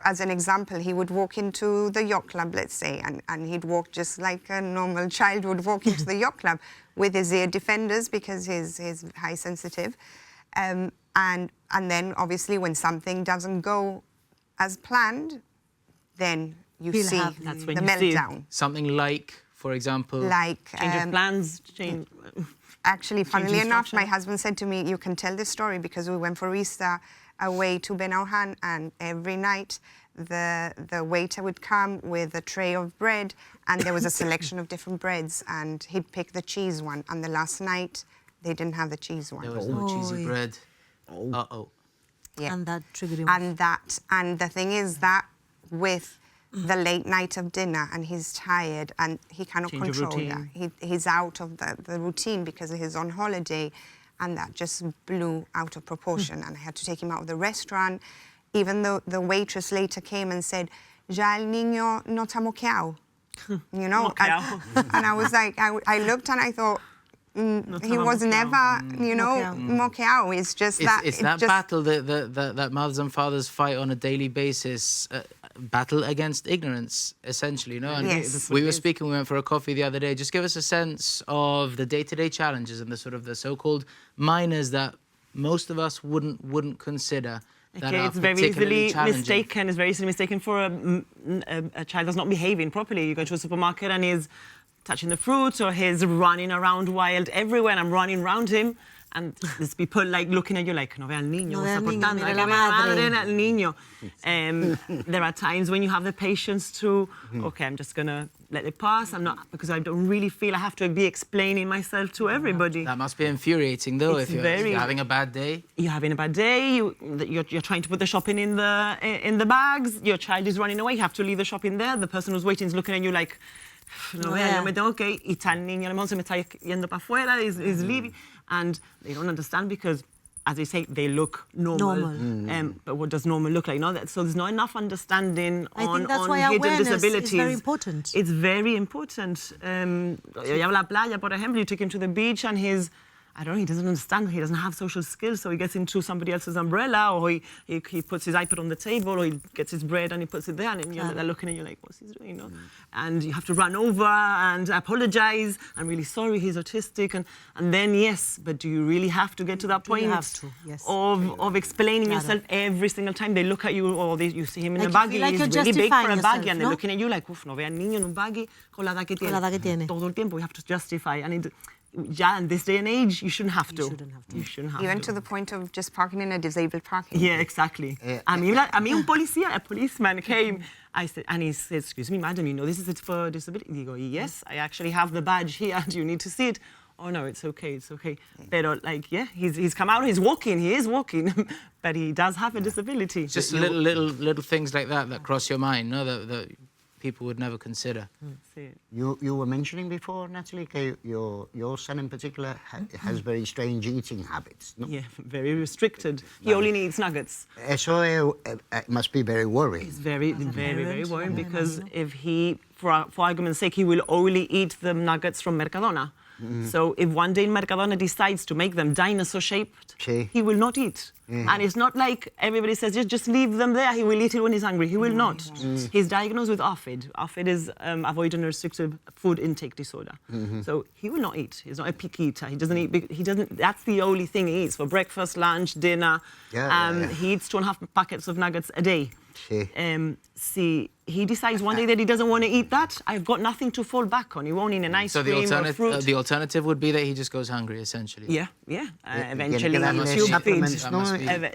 as an example, he would walk into the yacht club, let's say, and he'd walk just like a normal child would walk into the yacht club with his ear defenders because he's high sensitive. And then obviously when something doesn't go as planned, then you He'll see have- That's the when you see it. meltdown. Something like, for example... Like Change of plans, change. actually, funnily enough, my instruction. husband said to me, you can tell this story because we went for Easter away to Ben Auhan, and every night the waiter would come with a tray of bread, and there was a selection of different breads, and he'd pick the cheese one. And the last night, they didn't have the cheese one. There was no cheesy Oy. bread. Uh-oh. Yeah. And that triggered him. And the thing is that with the late night of dinner, and he's tired and he cannot Change of control that. routine. He's out of the routine because he's on holiday, and that just blew out of proportion. And I had to take him out of the restaurant, even though the waitress later came and said, "Ya el niño no está moqueado." You know, Moqueado. and I was like, I looked and I thought, he was never, you know, moqueado. It's just that. It's it that just- battle that mothers and fathers fight on a daily basis, battle against ignorance, essentially. No, and Yes. we were speaking. We went for a coffee the other day. Just give us a sense of the day-to-day challenges and the sort of the so-called minors that most of us wouldn't consider. That Okay, are it's very particularly easily challenging. mistaken. It's very easily mistaken for a child that's not behaving properly. You go to a supermarket and he's touching the fruits, or he's running around wild everywhere, and I'm running around him. And there's people like looking at you like, no ve al niño, No ve está al niño, portando, mira hay la que ver a madre." madre al niño. There are times when you have the patience to, okay, I'm just gonna let it pass. I'm not, because I don't really feel I have to be explaining myself to everybody. That must be infuriating, though, It's if you're having a bad day. You're having a bad day, you're trying to put the shopping in the bags, your child is running away, you have to leave the shopping there, the person who's waiting is looking at you like, no, Yeah. yo me tengo que ir, y está el niño, a lo mejor se me está yendo para afuera, is leaving, and they don't understand because, as they say, they look normal. But what does normal look like? No, so there's not enough understanding I on think that's on why hidden awareness is disabilities. very important. It's very important. Yo a la playa, por ejemplo, you take him to the beach and he's, I don't know, he doesn't understand, he doesn't have social skills, so he gets into somebody else's umbrella, or he puts his iPad on the table, or he gets his bread and he puts it there, and they're looking at you like, what's he doing? You know? And you have to run over and apologize, I'm really sorry, he's autistic, and then yes, but do you really have to get to that Do you point have to? Yes. of explaining Claro. yourself every single time they look at you, or you see him in Like a you buggy, feel like he's you're really big for a justifying buggy, yourself, and they're no? looking at you like, uf, no ve al niño en un buggy con la edad que tiene. la edad que tiene. Todo el tiempo, we have to justify, and yeah, in this day and age, you shouldn't have to. You shouldn't have Even to. to the point of just parking in a disabled parking. Yeah, exactly. I mean, a policeman came. I said, and he said, "Excuse me, madam, you know this is it for disability." You go, "Yes, I actually have the badge here. Do you need to see it?" "Oh no, it's okay, it's okay." But like, yeah, he's come out. He is walking, but he does have a disability. Just little things like that cross your mind, no? That people would never consider. That's it. You were mentioning before, Natalie, your son in particular has very strange eating habits. No? Yeah, very restricted. He only needs nuggets. Eso must be very worrying. It's very parent, worrying yeah, because if he, for argument's sake, he will only eat the nuggets from Mercadona. So if one day Mercadona decides to make them dinosaur-shaped, Sí. he will not eat. And it's not like everybody says, just leave them there, he will eat it when he's hungry. He will not. He's diagnosed with ARFID. ARFID is avoidant restrictive food intake disorder. So he will not eat. He's not a picky eater. He doesn't eat. He doesn't. That's the only thing he eats for breakfast, lunch, dinner. He eats 2.5 packets of nuggets a day. Sí. He decides one day that he doesn't want to eat that. I've got nothing to fall back on. He won't eat an ice cream or fruit. The alternative would be that he just goes hungry, essentially. Yeah. Eventually, supplements, no?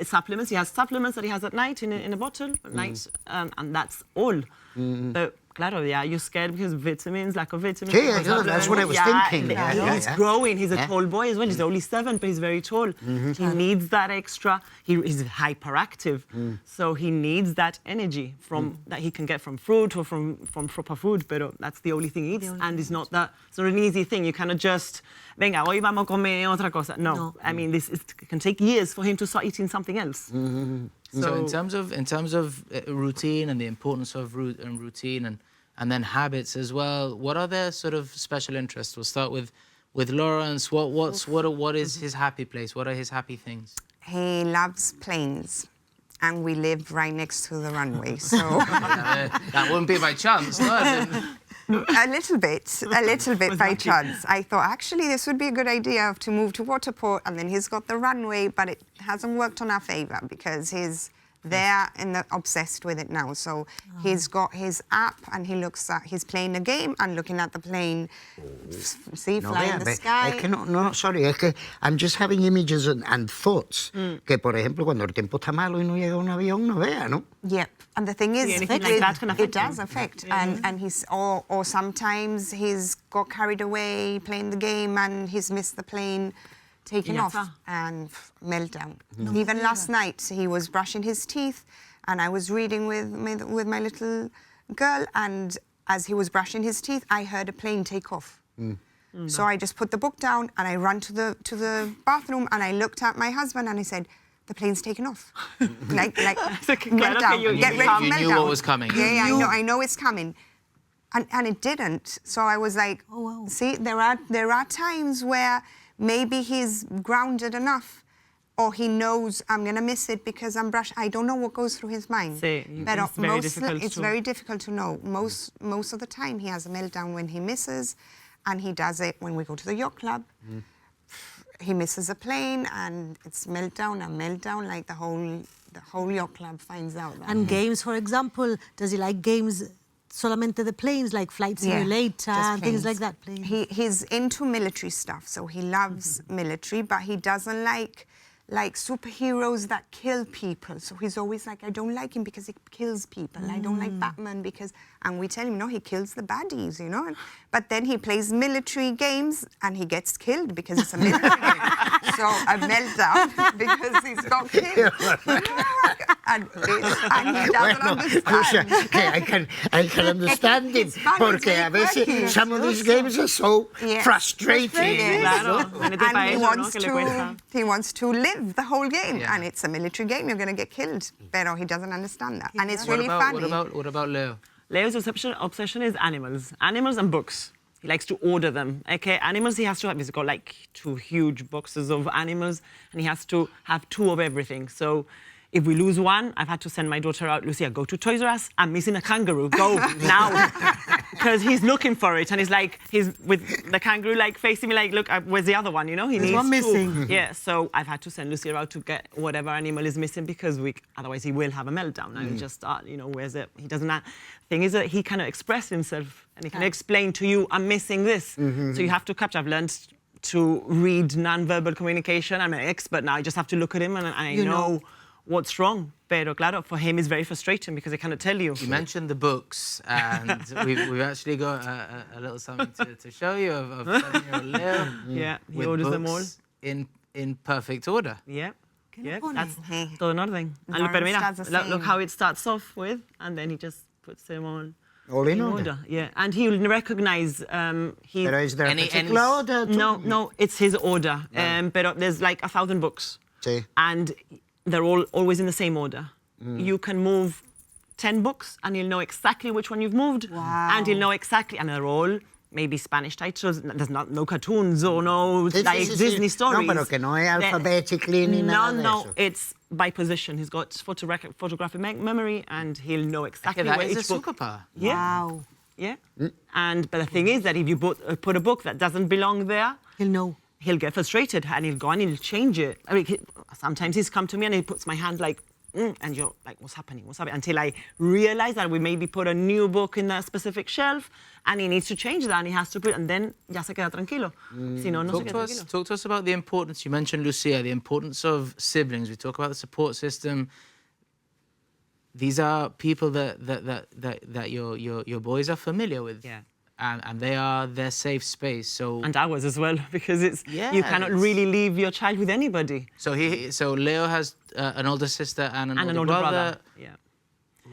supplements. He has supplements that he has at night in a bottle at night, and that's all. But claro, you're scared because vitamins, lack of vitamins. Sí, that's what I was thinking. He's growing. He's a tall boy as well. He's only 7, but he's very tall. He needs that extra. He's hyperactive, so he needs that energy that he can get from fruit or from proper food. But that's the only thing he eats, and it's not an easy thing. You cannot just venga, hoy vamos a comer otra cosa. No. I mean, it can take years for him to start eating something else. So in terms of routine and the importance of routine and then habits as well, what are their sort of special interests? We'll start with Lawrence. What is his happy place? What are his happy things? He loves planes, and we live right next to the runway, so... That wouldn't be by chance, no? A little bit by chance. I thought, actually, this would be a good idea to move to Waterport, and then he's got the runway, but it hasn't worked on our favour because he's there and obsessed with it now. So he's got his app, and he's playing a game and looking at the plane, fly in the sky. Sorry, es que I'm just having images and thoughts. Que, por ejemplo, cuando el tiempo está malo y no llega un avión, no vea, ¿no? Yep, and the thing is, it does affect. And he's, or sometimes he's got carried away playing the game and he's missed the plane taking off and meltdown. Even last night, he was brushing his teeth, and I was reading with my little girl, and as he was brushing his teeth, I heard a plane take off. So I just put the book down and I ran to the bathroom, and I looked at my husband and I said, the plane's taken off. like meltdown. Get ready for meltdown. You knew what was coming. Yeah, I know it's coming. And it didn't. So I was like, oh, wow. See, there are times where maybe he's grounded enough, or he knows I'm going to miss it because I'm brushing. I don't know what goes through his mind. But it's very difficult to know. Most of the time he has a meltdown when he misses, and he does it when we go to the yacht club. He misses a plane, and it's meltdown, like the whole yacht club finds out that. And games, for example, does he like games solamente the planes, like Flight Simulator and things like that? He's into military stuff, so he loves military, but he doesn't like superheroes that kill people. So he's always like, I don't like him because he kills people. I don't like Batman because... And we tell him, no, he kills the baddies, you know? But then he plays military games and he gets killed because it's a military game. So a meltdown because he's got killed. And he doesn't understand. I can understand him, porque a veces some of these games are so frustrating. And he wants to live the whole game, and it's a military game. You're going to get killed, but he doesn't understand that, and it's really funny. What about Leo? Leo's obsession is animals and books. He likes to order them. Okay, animals he has to have. He's got like 2 huge boxes of animals, and he has to have 2 of everything. So if we lose one, I've had to send my daughter out, Lucia, go to Toys R Us. I'm missing a kangaroo. Go now. Because he's looking for it. And he's with the kangaroo, like, facing me, like, look, where's the other one, you know? There's one missing. Yeah, so I've had to send Lucia out to get whatever animal is missing because otherwise he will have a meltdown. And just start, you know, where's it? He doesn't have... Thing is that he cannot express himself and he can explain to you, I'm missing this. So you have to capture. I've learned to read non-verbal communication. I'm an expert now. I just have to look at him and I know what's wrong. Pero claro, for him it's very frustrating because I cannot tell you. You mentioned the books, and we've actually got a little something to show you of 7-year-old Leo. Yeah, he orders them all. In perfect order. Yeah. Yeah, that's todo en orden. Pero mira, look how it starts off with, and then he just puts them all in order. Yeah, and he will recognize. Pero is there any order? No, it's his order. But there's like 1,000 books, and they're all always in the same order. You can move 10 books, and he'll know exactly which one you've moved, and he'll know exactly, and they're all maybe Spanish titles. There's no cartoons or no Sí, like sí, sí, Disney sí. stories. No, pero que no es They're- alphabetically ni nada de No, eso. it's by position. He's got photographic memory, and he'll know exactly Okay, that where is each a book. superpower. Yeah. Wow. Yeah. But the thing is that if you put a book that doesn't belong there, He'll know. he'll get frustrated and he'll go and he'll change it. I mean, sometimes he's come to me and he puts my hand like, and you're like, what's happening? What's happening? Until I realize that we maybe put a new book in a specific shelf and he needs to change that and he has to put, and then ya se queda tranquilo. Si no, no se Talk queda to us. tranquilo. Talk to us about the importance. You mentioned Lucia, the importance of siblings. We talk about the support system. These are people that your boys are familiar with. Yeah. And they are their safe space. So And ours as well, because you Yeah, cannot it's- really leave your child with anybody. so Leo has an older sister and And an older brother. Yeah.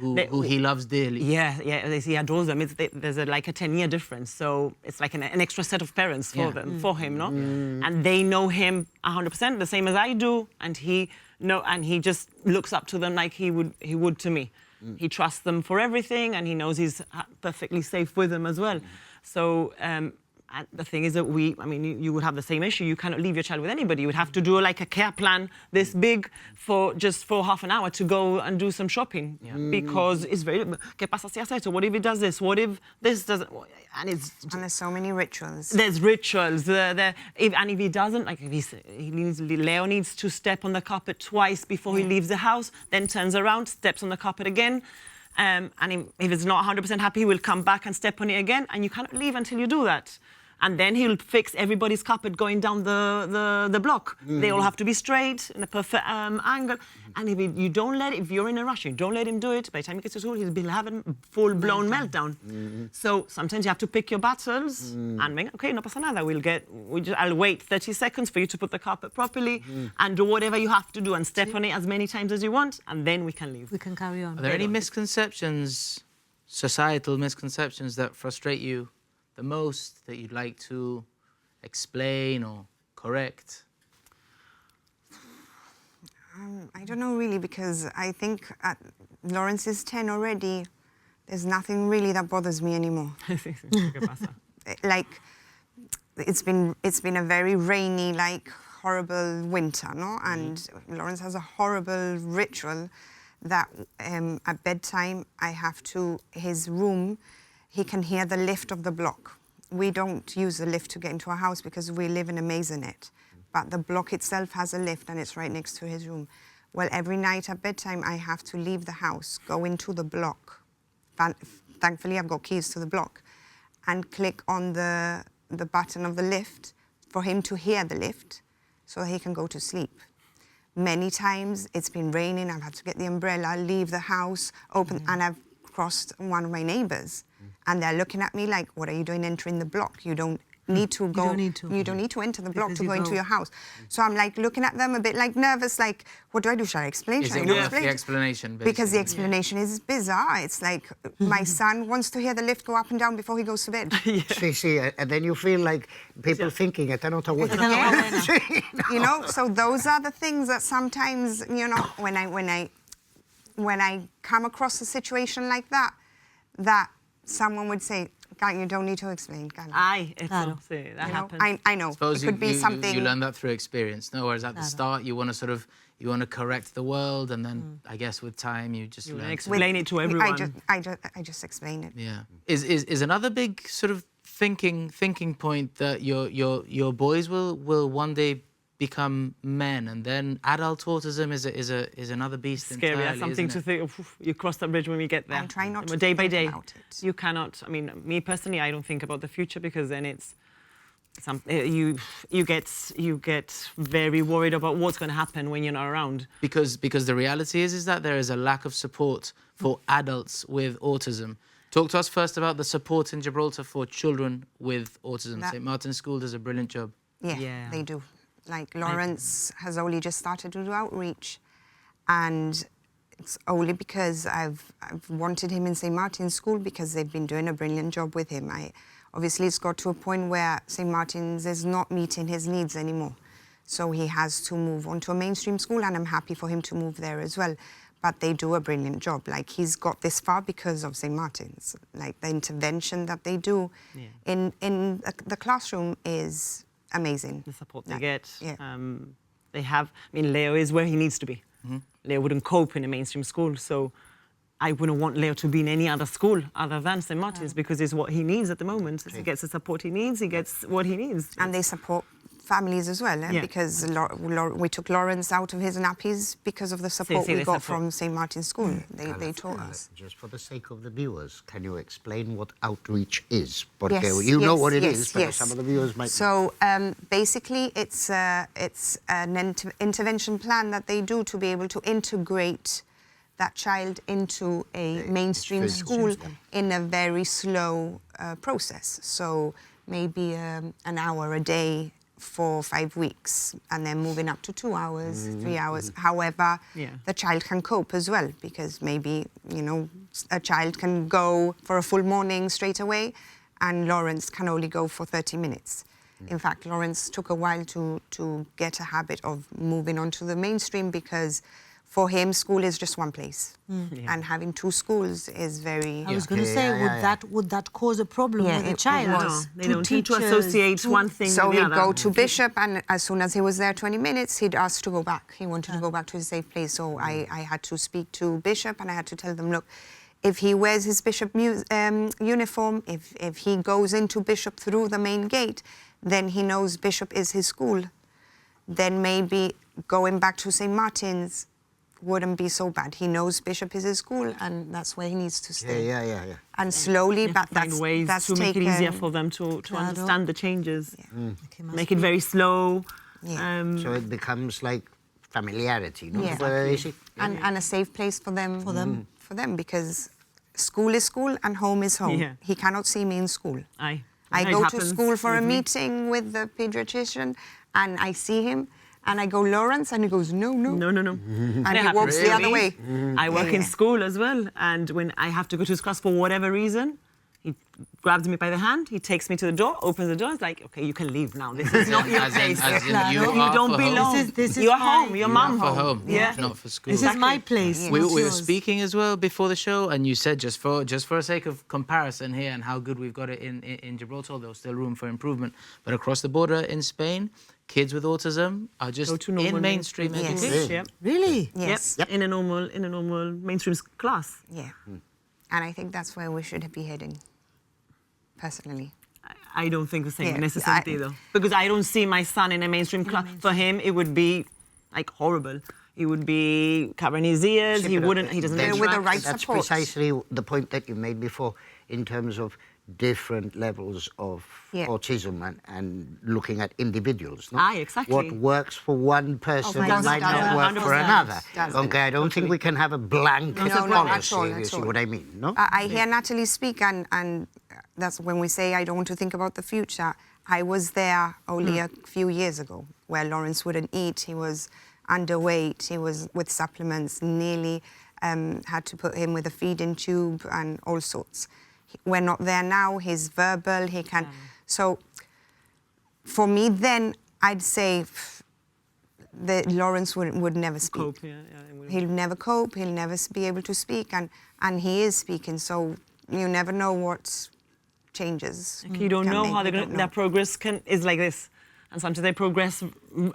who he loves dearly. Yeah, he adores them. There's like a 10-year difference, so it's like an extra set of parents for Yeah. them, for him, no? And they know him 100%, the same as I do, and he just looks up to them like he would to me. He trusts them for everything, and he knows he's perfectly safe with them as well. So. And the thing is that you would have the same issue. You cannot leave your child with anybody. You would have to do like a care plan this big for half an hour to go and do some shopping. Because it's very, ¿qué pasa si hace esto? What if he does this? What if this doesn't? And there's so many rituals. there's rituals. And if he doesn't, like if Leo needs to step on the carpet twice before he leaves the house, then turns around, steps on the carpet again. And if it's not 100% happy, he will come back and step on it again. And you cannot leave until you do that. And then he'll fix everybody's carpet going down the block. They all have to be straight in a perfect angle. And if you're in a rush, you don't let him do it. By the time he gets to school, he'll have a full-blown meltdown. So sometimes you have to pick your battles and make, okay, no pasa nada. I'll wait 30 seconds for you to put the carpet properly and do whatever you have to do and step on it as many times as you want, and then we can leave. We can carry on. Are there any misconceptions, societal misconceptions, that frustrate you the most, that you'd like to explain or correct? I don't know really, because I think Lawrence is 10 already. There's nothing really that bothers me anymore. ¿Qué pasa? Like, it's been a very rainy, like, horrible winter, no? And Lawrence has a horrible ritual that at bedtime his room, he can hear the lift of the block. We don't use the lift to get into our house because we live in a maisonette. But the block itself has a lift and it's right next to his room. Well, every night at bedtime, I have to leave the house, go into the block. Thankfully, I've got keys to the block, and click on the button of the lift for him to hear the lift so he can go to sleep. Many times it's been raining, I've had to get the umbrella, leave the house, open, and I've crossed one of my neighbours. And they're looking at me like, what are you doing entering the block? You don't need to go. You don't need to enter the block Because to you go into go. your house. So I'm like looking at them a bit like nervous, like, what do I do? Shall I explain? Is Shall I it not worth explain? the explanation, basically? Because the explanation is bizarre. It's like, my son wants to hear the lift go up and down before he goes to bed. Sí, and then you feel like people thinking, esta no está buena. You know, so those are the things that sometimes, you know, when I come across a situation like that someone would say, "God, you don't need to explain, Carla." Ay, eso, Claro. sí, that You know, happens. I know. Suppose It could be something. you learn that through experience, no? Whereas at the start, you want to correct the world, and then I guess with time, you just learn. Explain it to everyone. I just explain it. Yeah. Is another big sort of thinking point that your boys will one day become men, and then adult autism is another beast Scary. entirely, That's something isn't to it? think. You cross that bridge when we get there. I'm trying not to Day by think day. about it. You cannot. I mean, me personally, I don't think about the future, because then you get very worried about what's going to happen when you're not around. Because the reality is that there is a lack of support for adults with autism. Talk to us first about the support in Gibraltar for children with autism. St. Martin's School does a brilliant job. Yeah, they do. Like, Lawrence has only just started to do outreach, and it's only because I've wanted him in St. Martin's School, because they've been doing a brilliant job with him. Obviously, it's got to a point where St. Martin's is not meeting his needs anymore. So he has to move on to a mainstream school, and I'm happy for him to move there as well. but they do a brilliant job. Like, he's got this far because of St. Martin's. Like, the intervention that they do in the classroom is amazing. The support they get. Yeah. They have, I mean, Leo is where he needs to be. Leo wouldn't cope in a mainstream school, so I wouldn't want Leo to be in any other school other than St. Martin's because it's what he needs at the moment. He gets the support he needs, he gets what he needs. And they support families as well, because we took Lawrence out of his nappies because of the support we got from St. Martin's School. They taught us. Just for the sake of the viewers, can you explain what outreach is? Porque Yes, you know yes, what it yes, is, but yes. some of the viewers might So basically, it's an intervention plan that they do to be able to integrate that child into a mainstream school in a very slow process. So maybe an hour a day for 5 weeks, and then moving up to 2 hours, 3 hours. However, the child can cope as well, because maybe, you know, a child can go for a full morning straight away, and Lawrence can only go for 30 minutes. In fact, Lawrence took a while to get a habit of moving on to the mainstream, because for him, school is just one place, and having 2 schools is very. I was going to say, would that cause a problem with the child? They don't need to associate one thing So with the he'd other. go to Bishop, and as soon as he was there 20 minutes, he'd ask to go back. He wanted to go back to his safe place. So I had to speak to Bishop, and I had to tell them, look, if he wears his Bishop uniform, if he goes into Bishop through the main gate, then he knows Bishop is his school. Then maybe going back to St. Martin's wouldn't be so bad. He knows Bishop is his school, and that's where he needs to stay. Yeah. And slowly, but find ways that's to make it taken- easier for them to understand the changes. Okay, Make it very slow. So it becomes like familiarity, no? Yeah. Where is it? and a safe place for them, because school is school and home is home. Yeah. He cannot see me in school. Aye. I It go to happens school for a with me. meeting with the pediatrician, and I see him, and I go, Lawrence, and he goes, no. No. And It he walks the happens other to way. me. I work in school as well, and when I have to go to his class for whatever reason, he grabs me by the hand, he takes me to the door, opens the door, it's like, okay, you can leave now. This is not your As in- place. as in you you are don't for home. belong. This is You're my- home, your mum for home. home, Yeah. not for school. This is my place. We not were yours. speaking as well before the show, and you said just for a sake of comparison here and how good we've got it in Gibraltar, although still room for improvement. But across the border in Spain, kids with autism are just Go to normal in mainstream Yes. education. Yep. Really? Yes. Yep. In a normal mainstream class. Yeah. And I think that's where we should be heading, personally. I don't think the same Yeah, necessarily I- though, because I don't see my son in a mainstream class. For him, it would be like horrible. He would be covering his ears. He wouldn't. He doesn't. With the interact. right That's support. precisely the point that you made before in terms of different levels of autism and looking at individuals. No? Aye, exactly. What works for one person course, might not doesn't. work for 100%. another. Doesn't. Okay, I don't think we can have a blanket No, not at policy, all, if you at see all. what I mean, no? I hear Natalie speak, and that's when we say I don't want to think about the future. I was there only a few years ago, where Lawrence wouldn't eat. He was underweight. He was with supplements. Nearly had to put him with a feeding tube and all sorts. We're not there now. He's verbal. He can. So for me, then I'd say that Lawrence would never speak. Cope, yeah, it would. He'll never cope. He'll never be able to speak, and he is speaking. So you never know what changes. You don't can know make. how You they're don't their know. progress is like this, and sometimes they progress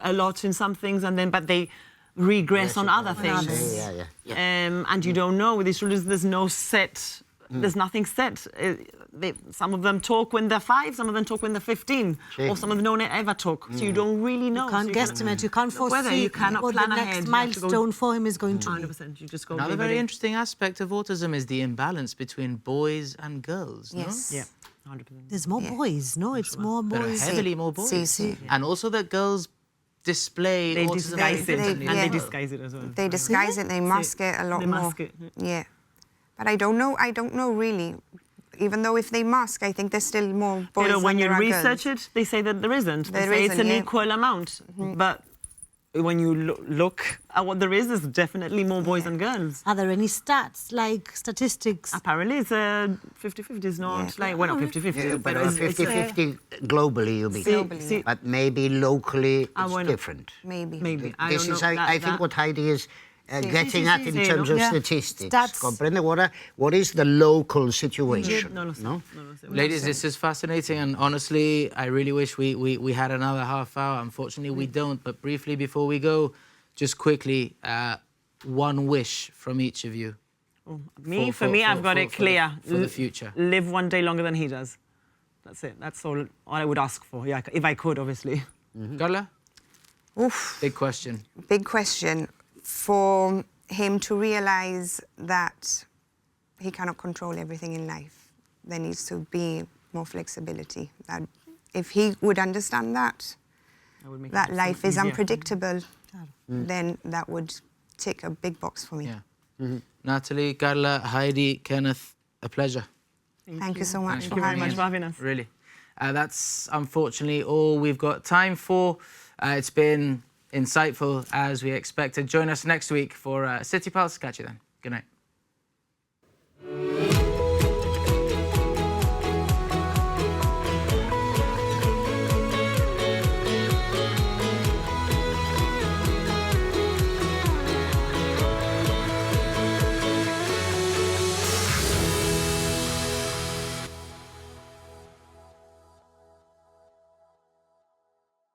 a lot in some things, but they regress on other things. Yeah. And you don't know with these children. There's no set. There's nothing set. Some of them talk when they're 5. Some of them talk when they're 15, or some of them don't ever talk. So you don't really know. You can't guesstimate. You can't foresee Whether you cannot what plan the ahead. next You have to go milestone for him is going to be. 100%. You just go. Another day by very day. interesting aspect of autism is the imbalance between boys and girls. No? Yes. Yeah, 100%. There's more boys, no? It's more There are boys. heavily more boys. Sí. And also that girls display They autism disguise it, differently and as they well. disguise it as well. They disguise it. They mask it a lot They more. mask it. Yeah, but I don't know. I don't know really. Even though if they mask, I think there's still more boys You know, when than you there are research girls. it, they say that there isn't. They There say it's isn't, an yeah. equal amount. But when you look at what there is, there's definitely more boys than girls. Are there any stats, like statistics? Apparently, it's 50-50. It's not like, well, not 50-50. Yeah, but it's 50-50 globally, you mean. Globally. But maybe locally it's well, no. different. Maybe. Maybe. I This don't is, know. I think what Heidi is getting at in terms of Yeah. statistics. Stats. Comprende? What is the local situation? No, No? Ladies, this is fascinating, and honestly, I really wish we had another half hour. Unfortunately, we don't. But briefly, before we go, just quickly, one wish from each of you. For me, I've got it clear. For the future. Live one day longer than he does. That's it. That's all I would ask for. Yeah, if I could, obviously. Carla? Oof. Big question. Big question. For him to realise that he cannot control everything in life, there needs to be more flexibility. That if he would understand that life is unpredictable, then that would tick a big box for me. Yeah. Natalie, Carla, Heidi, Kenneth, a pleasure. Thank you so much Thank for you very having much me. for having us. Really. That's unfortunately all we've got time for. It's been insightful as we expected. Join us next week for City Pulse. Catch you then. Good night.